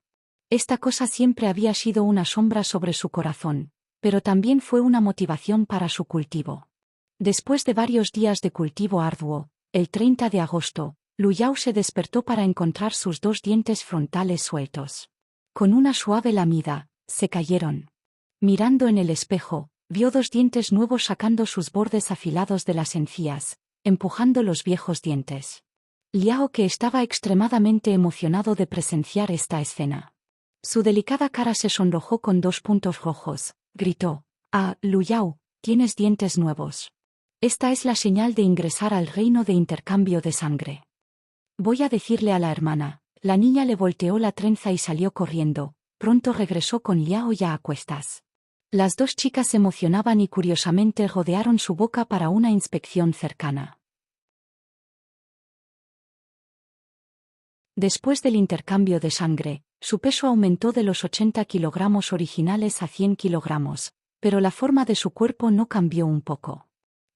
Esta cosa siempre había sido una sombra sobre su corazón, pero también fue una motivación para su cultivo. Después de varios días de cultivo arduo, el 30 de agosto, Lu Yao se despertó para encontrar sus 2 dientes frontales sueltos. Con una suave lamida, se cayeron. Mirando en el espejo, vio 2 dientes nuevos sacando sus bordes afilados de las encías, empujando los viejos dientes. Liao que estaba extremadamente emocionado de presenciar esta escena. Su delicada cara se sonrojó con 2 puntos rojos, gritó, «Ah, Lu Yao, tienes dientes nuevos. Esta es la señal de ingresar al reino de intercambio de sangre. Voy a decirle a la hermana». La niña le volteó la trenza y salió corriendo, pronto regresó con Liao ya a cuestas. Las 2 chicas se emocionaban y curiosamente rodearon su boca para una inspección cercana. Después del intercambio de sangre, su peso aumentó de los 80 kilogramos originales a 100 kilogramos, pero la forma de su cuerpo no cambió un poco.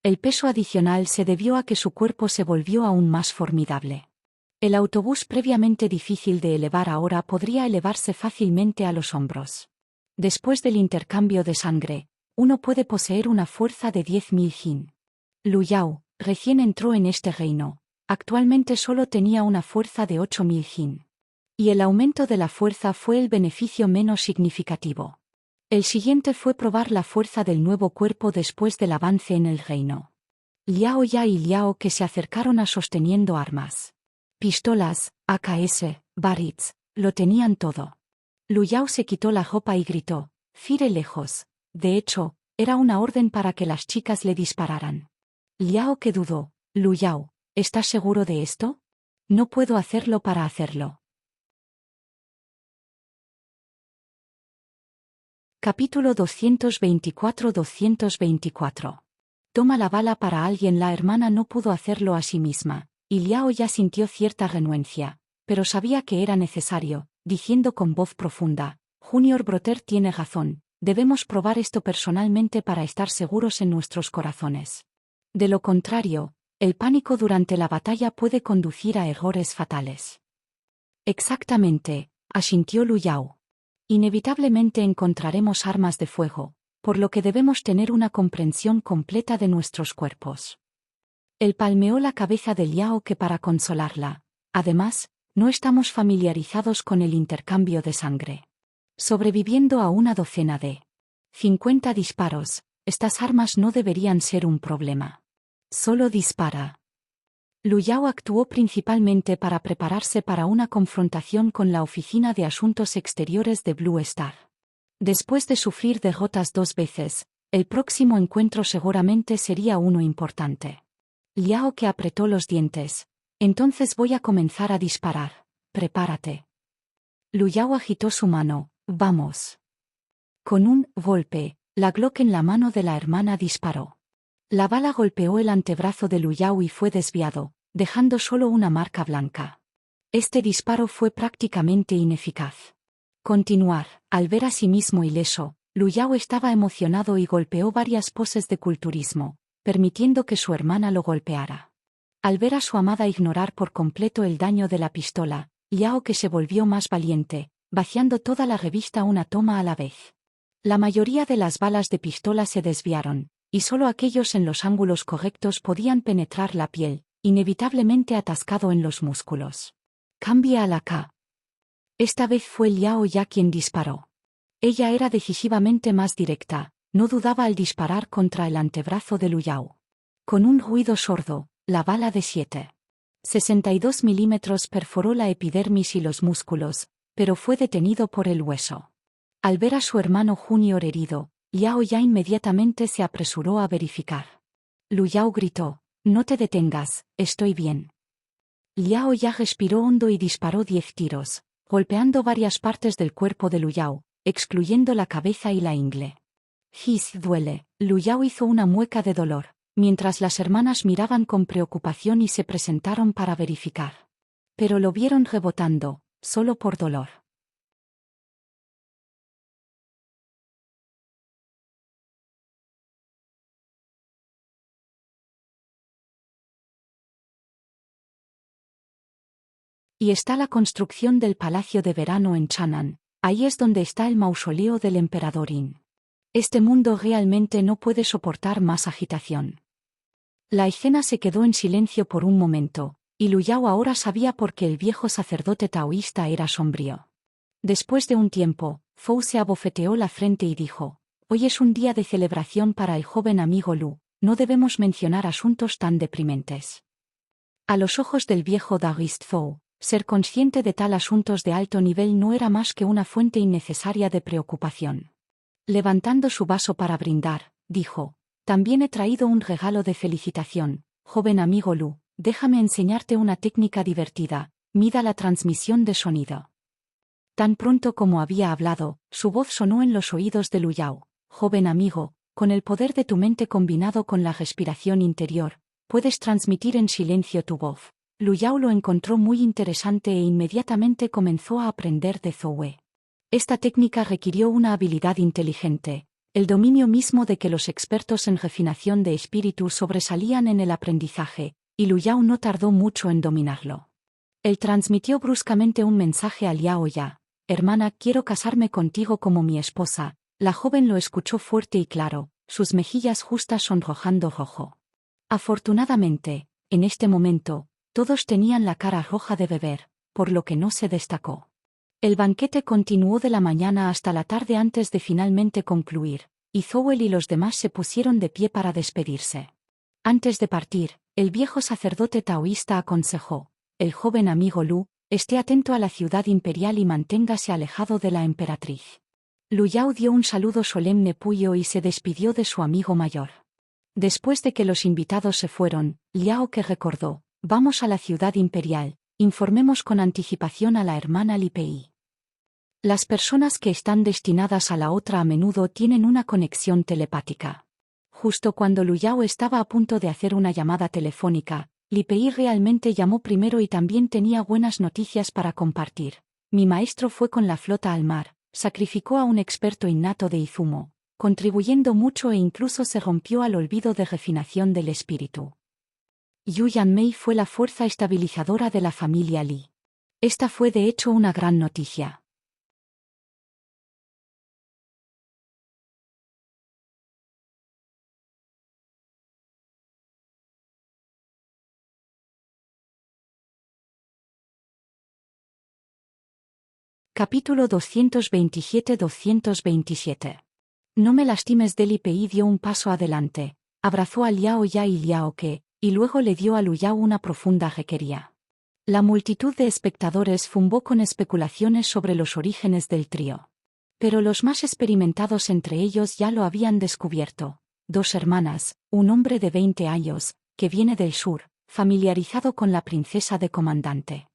El peso adicional se debió a que su cuerpo se volvió aún más formidable. El autobús previamente difícil de elevar ahora podría elevarse fácilmente a los hombros. Después del intercambio de sangre, uno puede poseer una fuerza de 10.000 jin. Lu Yao, recién entró en este reino, actualmente solo tenía una fuerza de 8.000 jin. Y el aumento de la fuerza fue el beneficio menos significativo. El siguiente fue probar la fuerza del nuevo cuerpo después del avance en el reino. Liao Ya y Liao que se acercaron a sosteniendo armas. Pistolas, AKS, barrets, lo tenían todo. Lu Yao se quitó la ropa y gritó, «Fire lejos». De hecho, era una orden para que las chicas le dispararan. Liao que dudó, «Lu Yao, ¿estás seguro de esto? No puedo hacerlo para hacerlo». Capítulo 224-224. Toma la bala para alguien. La hermana no pudo hacerlo a sí misma, y Liao ya sintió cierta renuencia, pero sabía que era necesario, diciendo con voz profunda, «Junior Brother tiene razón, debemos probar esto personalmente para estar seguros en nuestros corazones. De lo contrario, el pánico durante la batalla puede conducir a errores fatales». Exactamente, asintió Lu Yao. Inevitablemente encontraremos armas de fuego, por lo que debemos tener una comprensión completa de nuestros cuerpos. Él palmeó la cabeza de Liao que para consolarla. Además, no estamos familiarizados con el intercambio de sangre. Sobreviviendo a una docena de 50 disparos, estas armas no deberían ser un problema. Solo dispara. Lu Yao actuó principalmente para prepararse para una confrontación con la Oficina de Asuntos Exteriores de Blue Star. Después de sufrir derrotas 2 veces, el próximo encuentro seguramente sería uno importante. Liao que apretó los dientes. «Entonces voy a comenzar a disparar. Prepárate». Lu Yao agitó su mano. «Vamos». Con un golpe, la Glock en la mano de la hermana disparó. La bala golpeó el antebrazo de Lu Yao y fue desviado, dejando solo una marca blanca. Este disparo fue prácticamente ineficaz. Continuar, al ver a sí mismo ileso, Lu Yao estaba emocionado y golpeó varias poses de culturismo, permitiendo que su hermana lo golpeara. Al ver a su amada ignorar por completo el daño de la pistola, Liao que se volvió más valiente, vaciando toda la revista una toma a la vez. La mayoría de las balas de pistola se desviaron, y solo aquellos en los ángulos correctos podían penetrar la piel, inevitablemente atascado en los músculos. Cambia a la K. Esta vez fue Liao Ya quien disparó. Ella era decisivamente más directa, no dudaba al disparar contra el antebrazo de Lu Yao. Con un ruido sordo, la bala de 7,62 milímetros perforó la epidermis y los músculos, pero fue detenido por el hueso. Al ver a su hermano junior herido, Liao Ya inmediatamente se apresuró a verificar. Lu Yao gritó, «No te detengas, estoy bien». Liao Ya respiró hondo y disparó 10 tiros, golpeando varias partes del cuerpo de Lu Yao, excluyendo la cabeza y la ingle. «His duele». Lu Yao hizo una mueca de dolor, mientras las hermanas miraban con preocupación y se presentaron para verificar. Pero lo vieron rebotando, solo por dolor. Y está la construcción del Palacio de Verano en Chang'an, ahí es donde está el mausoleo del emperador Yin. Este mundo realmente no puede soportar más agitación. La escena se quedó en silencio por un momento, y Lu Yao ahora sabía por qué el viejo sacerdote taoísta era sombrío. Después de un tiempo, Fou se abofeteó la frente y dijo, «Hoy es un día de celebración para el joven amigo Lu, no debemos mencionar asuntos tan deprimentes». A los ojos del viejo taoísta Fou, ser consciente de tal asuntos de alto nivel no era más que una fuente innecesaria de preocupación. Levantando su vaso para brindar, dijo, «También he traído un regalo de felicitación, joven amigo Lu, déjame enseñarte una técnica divertida, mida la transmisión de sonido». Tan pronto como había hablado, su voz sonó en los oídos de Lu Yao, «Joven amigo, con el poder de tu mente combinado con la respiración interior, puedes transmitir en silencio tu voz». Lu Yao lo encontró muy interesante e inmediatamente comenzó a aprender de Zoe. Esta técnica requirió una habilidad inteligente, El dominio mismo de que los expertos en refinación de espíritu sobresalían en el aprendizaje, y Lu Yao no tardó mucho en dominarlo. Él transmitió bruscamente un mensaje a Liao Ya: «Hermana, quiero casarme contigo como mi esposa». La joven lo escuchó fuerte y claro, sus mejillas justas sonrojando rojo. Afortunadamente, en este momento, todos tenían la cara roja de beber, por lo que no se destacó. El banquete continuó de la mañana hasta la tarde antes de finalmente concluir, y Zhou y los demás se pusieron de pie para despedirse. Antes de partir, el viejo sacerdote taoísta aconsejó: «El joven amigo Lu, esté atento a la ciudad imperial y manténgase alejado de la emperatriz». Lu Yao dio un saludo solemne puyo y se despidió de su amigo mayor. Después de que los invitados se fueron, Liao que recordó: «Vamos a la ciudad imperial, informemos con anticipación a la hermana Li Pei». Las personas que están destinadas a la otra a menudo tienen una conexión telepática. Justo cuando Lu Yao estaba a punto de hacer una llamada telefónica, Li Pei realmente llamó primero y también tenía buenas noticias para compartir. «Mi maestro fue con la flota al mar, sacrificó a un experto innato de Izumo, contribuyendo mucho e incluso se rompió al olvido de refinación del espíritu. Yu Yanmei fue la fuerza estabilizadora de la familia Li». Esta fue de hecho una gran noticia. Capítulo 227-227. «No me lastimes». Li Pei dio un paso adelante, abrazó a Liao Ya y Liao Ke, y luego le dio a Lu Yao una profunda jequería. La multitud de espectadores zumbó con especulaciones sobre los orígenes del trío. Pero los más experimentados entre ellos ya lo habían descubierto: dos hermanas, un hombre de 20 años, que viene del sur, familiarizado con la princesa de comandante.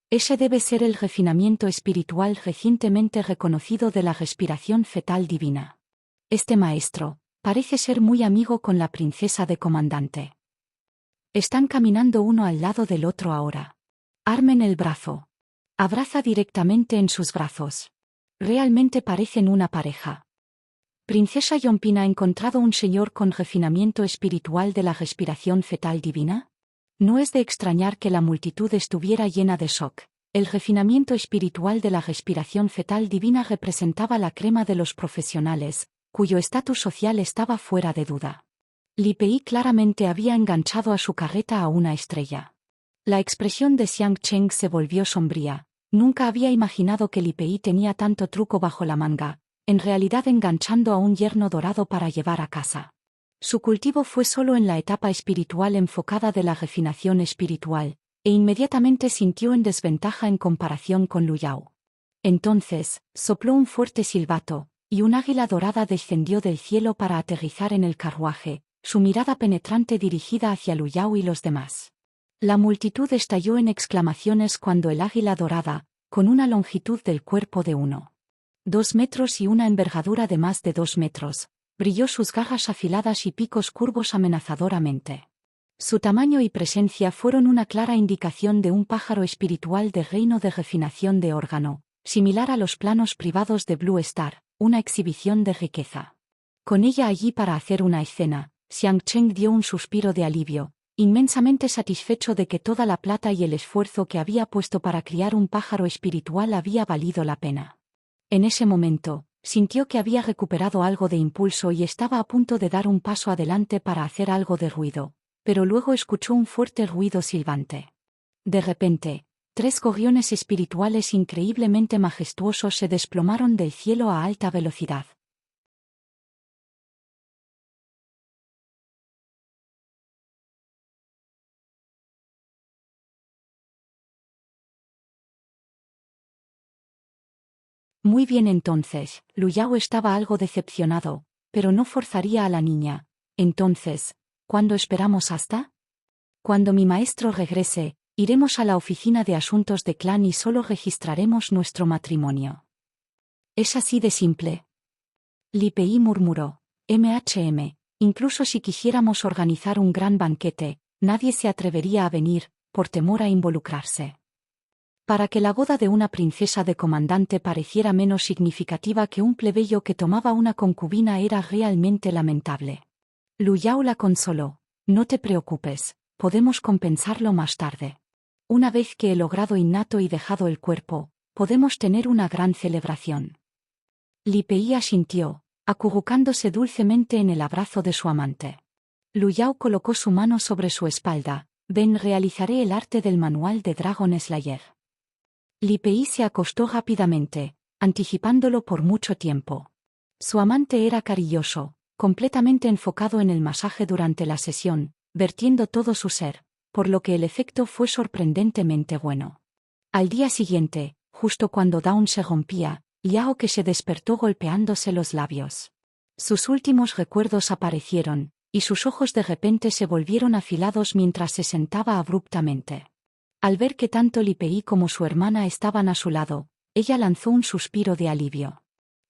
Ese debe ser el refinamiento espiritual recientemente reconocido de la respiración fetal divina. Este maestro parece ser muy amigo con la princesa de comandante. Están caminando uno al lado del otro ahora. Armen el brazo. Abraza directamente en sus brazos. Realmente parecen una pareja. ¿Princesa Yompin ha encontrado un señor con refinamiento espiritual de la respiración fetal divina? No es de extrañar que la multitud estuviera llena de shock. El refinamiento espiritual de la respiración fetal divina representaba la crema de los profesionales, cuyo estatus social estaba fuera de duda. Li Pei claramente había enganchado a su carreta a una estrella. La expresión de Xiang Cheng se volvió sombría. Nunca había imaginado que Li Pei tenía tanto truco bajo la manga, en realidad enganchando a un yerno dorado para llevar a casa. Su cultivo fue solo en la etapa espiritual enfocada de la refinación espiritual, e inmediatamente sintió en desventaja en comparación con Lu Yao. Entonces, sopló un fuerte silbato, y un águila dorada descendió del cielo para aterrizar en el carruaje, su mirada penetrante dirigida hacia Lu Yao y los demás. La multitud estalló en exclamaciones cuando el águila dorada, con una longitud del cuerpo de 1,2 metros y una envergadura de más de 2 metros, brilló sus garras afiladas y picos curvos amenazadoramente. Su tamaño y presencia fueron una clara indicación de un pájaro espiritual de reino de refinación de órgano, similar a los planos privados de Blue Star, una exhibición de riqueza. Con ella allí para hacer una escena, Xiang Cheng dio un suspiro de alivio, inmensamente satisfecho de que toda la plata y el esfuerzo que había puesto para criar un pájaro espiritual había valido la pena. En ese momento, sintió que había recuperado algo de impulso y estaba a punto de dar un paso adelante para hacer algo de ruido, pero luego escuchó un fuerte ruido silbante. De repente, 3 gorriones espirituales increíblemente majestuosos se desplomaron del cielo a alta velocidad. Muy bien, entonces, Lu Yao estaba algo decepcionado, pero no forzaría a la niña. Entonces, ¿cuándo esperamos hasta? Cuando mi maestro regrese, iremos a la oficina de asuntos de clan y solo registraremos nuestro matrimonio. Es así de simple. Li Pei murmuró. Incluso si quisiéramos organizar un gran banquete, nadie se atrevería a venir, por temor a involucrarse. Para que la boda de una princesa de comandante pareciera menos significativa que un plebeyo que tomaba una concubina era realmente lamentable. Lu Yao la consoló. No te preocupes, podemos compensarlo más tarde. Una vez que he logrado innato y dejado el cuerpo, podemos tener una gran celebración. Li Pei asintió, acurrucándose dulcemente en el abrazo de su amante. Lu Yao colocó su mano sobre su espalda. Ven, realizaré el arte del manual de Dragon Slayer. Li Pei se acostó rápidamente, anticipándolo por mucho tiempo. Su amante era cariñoso, completamente enfocado en el masaje durante la sesión, vertiendo todo su ser, por lo que el efecto fue sorprendentemente bueno. Al día siguiente, justo cuando Dawn se rompía, Yao que se despertó golpeándose los labios. Sus últimos recuerdos aparecieron, y sus ojos de repente se volvieron afilados mientras se sentaba abruptamente. Al ver que tanto Li Pei como su hermana estaban a su lado, ella lanzó un suspiro de alivio.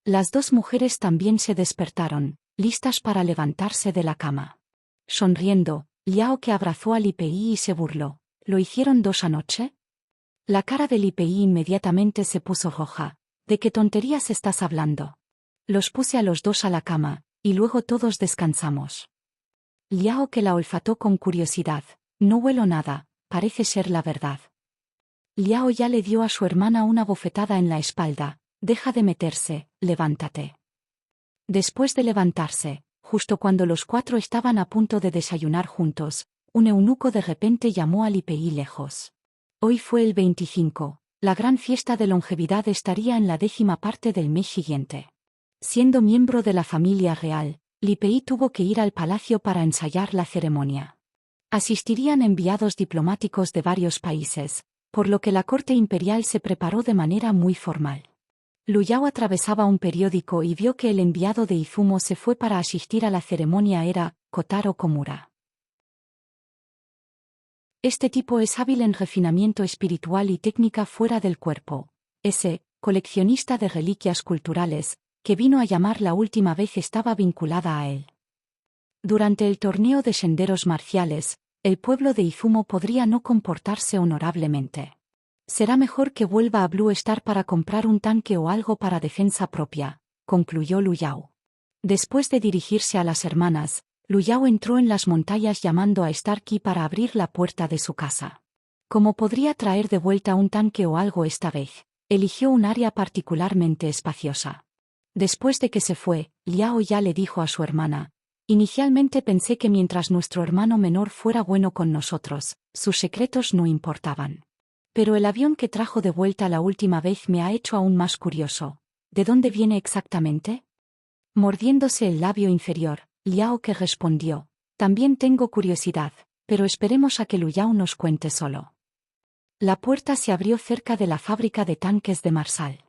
Las dos mujeres también se despertaron, listas para levantarse de la cama. Sonriendo, Yao que abrazó a Li Pei y se burló. ¿Lo hicieron dos anoche? La cara de Li Pei inmediatamente se puso roja. ¿De qué tonterías estás hablando? Los puse a los dos a la cama, y luego todos descansamos. Yao que la olfató con curiosidad. No huelo nada, parece ser la verdad. Yao ya le dio a su hermana una bofetada en la espalda. Deja de meterse, levántate. Después de levantarse, justo cuando los cuatro estaban a punto de desayunar juntos, un eunuco de repente llamó a Li Pei lejos. Hoy fue el 25, la gran fiesta de longevidad estaría en la 10ª parte del mes siguiente. Siendo miembro de la familia real, Li Pei tuvo que ir al palacio para ensayar la ceremonia. Asistirían enviados diplomáticos de varios países, por lo que la corte imperial se preparó de manera muy formal. Lu Yao atravesaba un periódico y vio que el enviado de Izumo se fue para asistir a la ceremonia. Era Kotaro Komura. Este tipo es hábil en refinamiento espiritual y técnica fuera del cuerpo. Ese, coleccionista de reliquias culturales, que vino a llamar la última vez estaba vinculada a él. Durante el torneo de senderos marciales, el pueblo de Izumo podría no comportarse honorablemente. Será mejor que vuelva a Blue Star para comprar un tanque o algo para defensa propia, concluyó Lu Yao. Después de dirigirse a las hermanas, Lu Yao entró en las montañas llamando a Starkey para abrir la puerta de su casa. Como podría traer de vuelta un tanque o algo esta vez, eligió un área particularmente espaciosa. Después de que se fue, Liao ya le dijo a su hermana: inicialmente pensé que mientras nuestro hermano menor fuera bueno con nosotros, sus secretos no importaban. Pero el avión que trajo de vuelta la última vez me ha hecho aún más curioso. ¿De dónde viene exactamente? Mordiéndose el labio inferior, Liao que respondió: también tengo curiosidad, pero esperemos a que Lu Yao nos cuente solo. La puerta se abrió cerca de la fábrica de tanques de Marsal.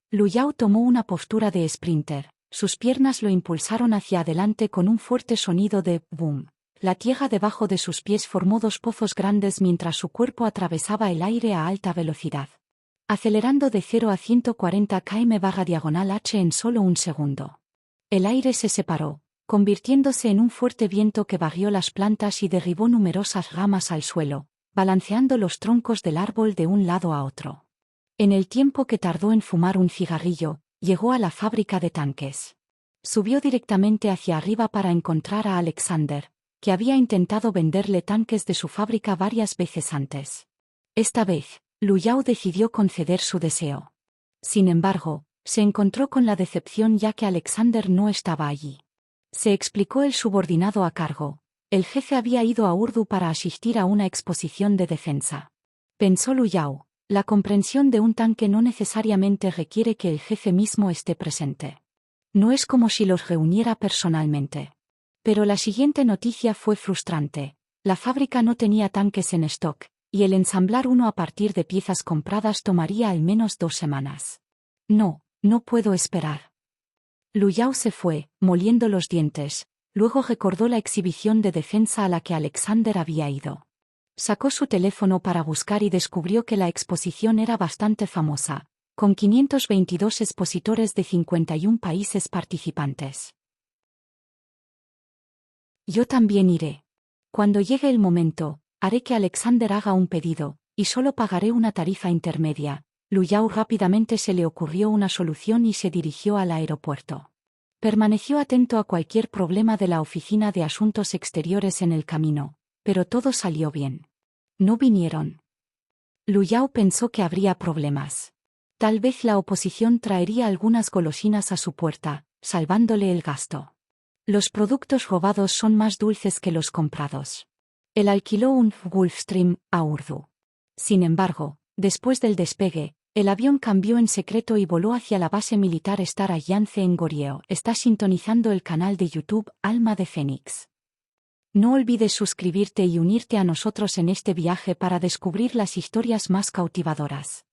Lu Yao tomó una postura de sprinter, sus piernas lo impulsaron hacia adelante con un fuerte sonido de boom. La tierra debajo de sus pies formó dos pozos grandes mientras su cuerpo atravesaba el aire a alta velocidad. Acelerando de 0 a 140 km/h en solo un segundo. El aire se separó, convirtiéndose en un fuerte viento que barrió las plantas y derribó numerosas ramas al suelo, balanceando los troncos del árbol de un lado a otro. En el tiempo que tardó en fumar un cigarrillo, llegó a la fábrica de tanques. Subió directamente hacia arriba para encontrar a Alexander, que había intentado venderle tanques de su fábrica varias veces antes. Esta vez, Lu Yao decidió conceder su deseo. Sin embargo, se encontró con la decepción ya que Alexander no estaba allí. Se explicó el subordinado a cargo: el jefe había ido a Urdu para asistir a una exposición de defensa. Pensó Lu Yao: la comprensión de un tanque no necesariamente requiere que el jefe mismo esté presente. No es como si los reuniera personalmente. Pero la siguiente noticia fue frustrante: la fábrica no tenía tanques en stock, y el ensamblar uno a partir de piezas compradas tomaría al menos 2 semanas. No puedo esperar. Lu Yao se fue, moliendo los dientes, luego recordó la exhibición de defensa a la que Alexander había ido. Sacó su teléfono para buscar y descubrió que la exposición era bastante famosa, con 522 expositores de 51 países participantes. Yo también iré. Cuando llegue el momento, haré que Alexander haga un pedido, Y solo pagaré una tarifa intermedia. Lu Yao rápidamente se le ocurrió una solución y se dirigió al aeropuerto. Permaneció atento a cualquier problema de la Oficina de Asuntos Exteriores en el camino, pero todo salió bien. No vinieron. Lu Yao pensó que habría problemas. Tal vez la oposición traería algunas golosinas a su puerta, salvándole el gasto. Los productos robados son más dulces que los comprados. Él alquiló un Gulfstream a Urdu. Sin embargo, después del despegue, el avión cambió en secreto y voló hacia la base militar Star Alliance en Goryeo. Está sintonizando el canal de YouTube Alma de Fénix. No olvides suscribirte y unirte a nosotros en este viaje para descubrir las historias más cautivadoras.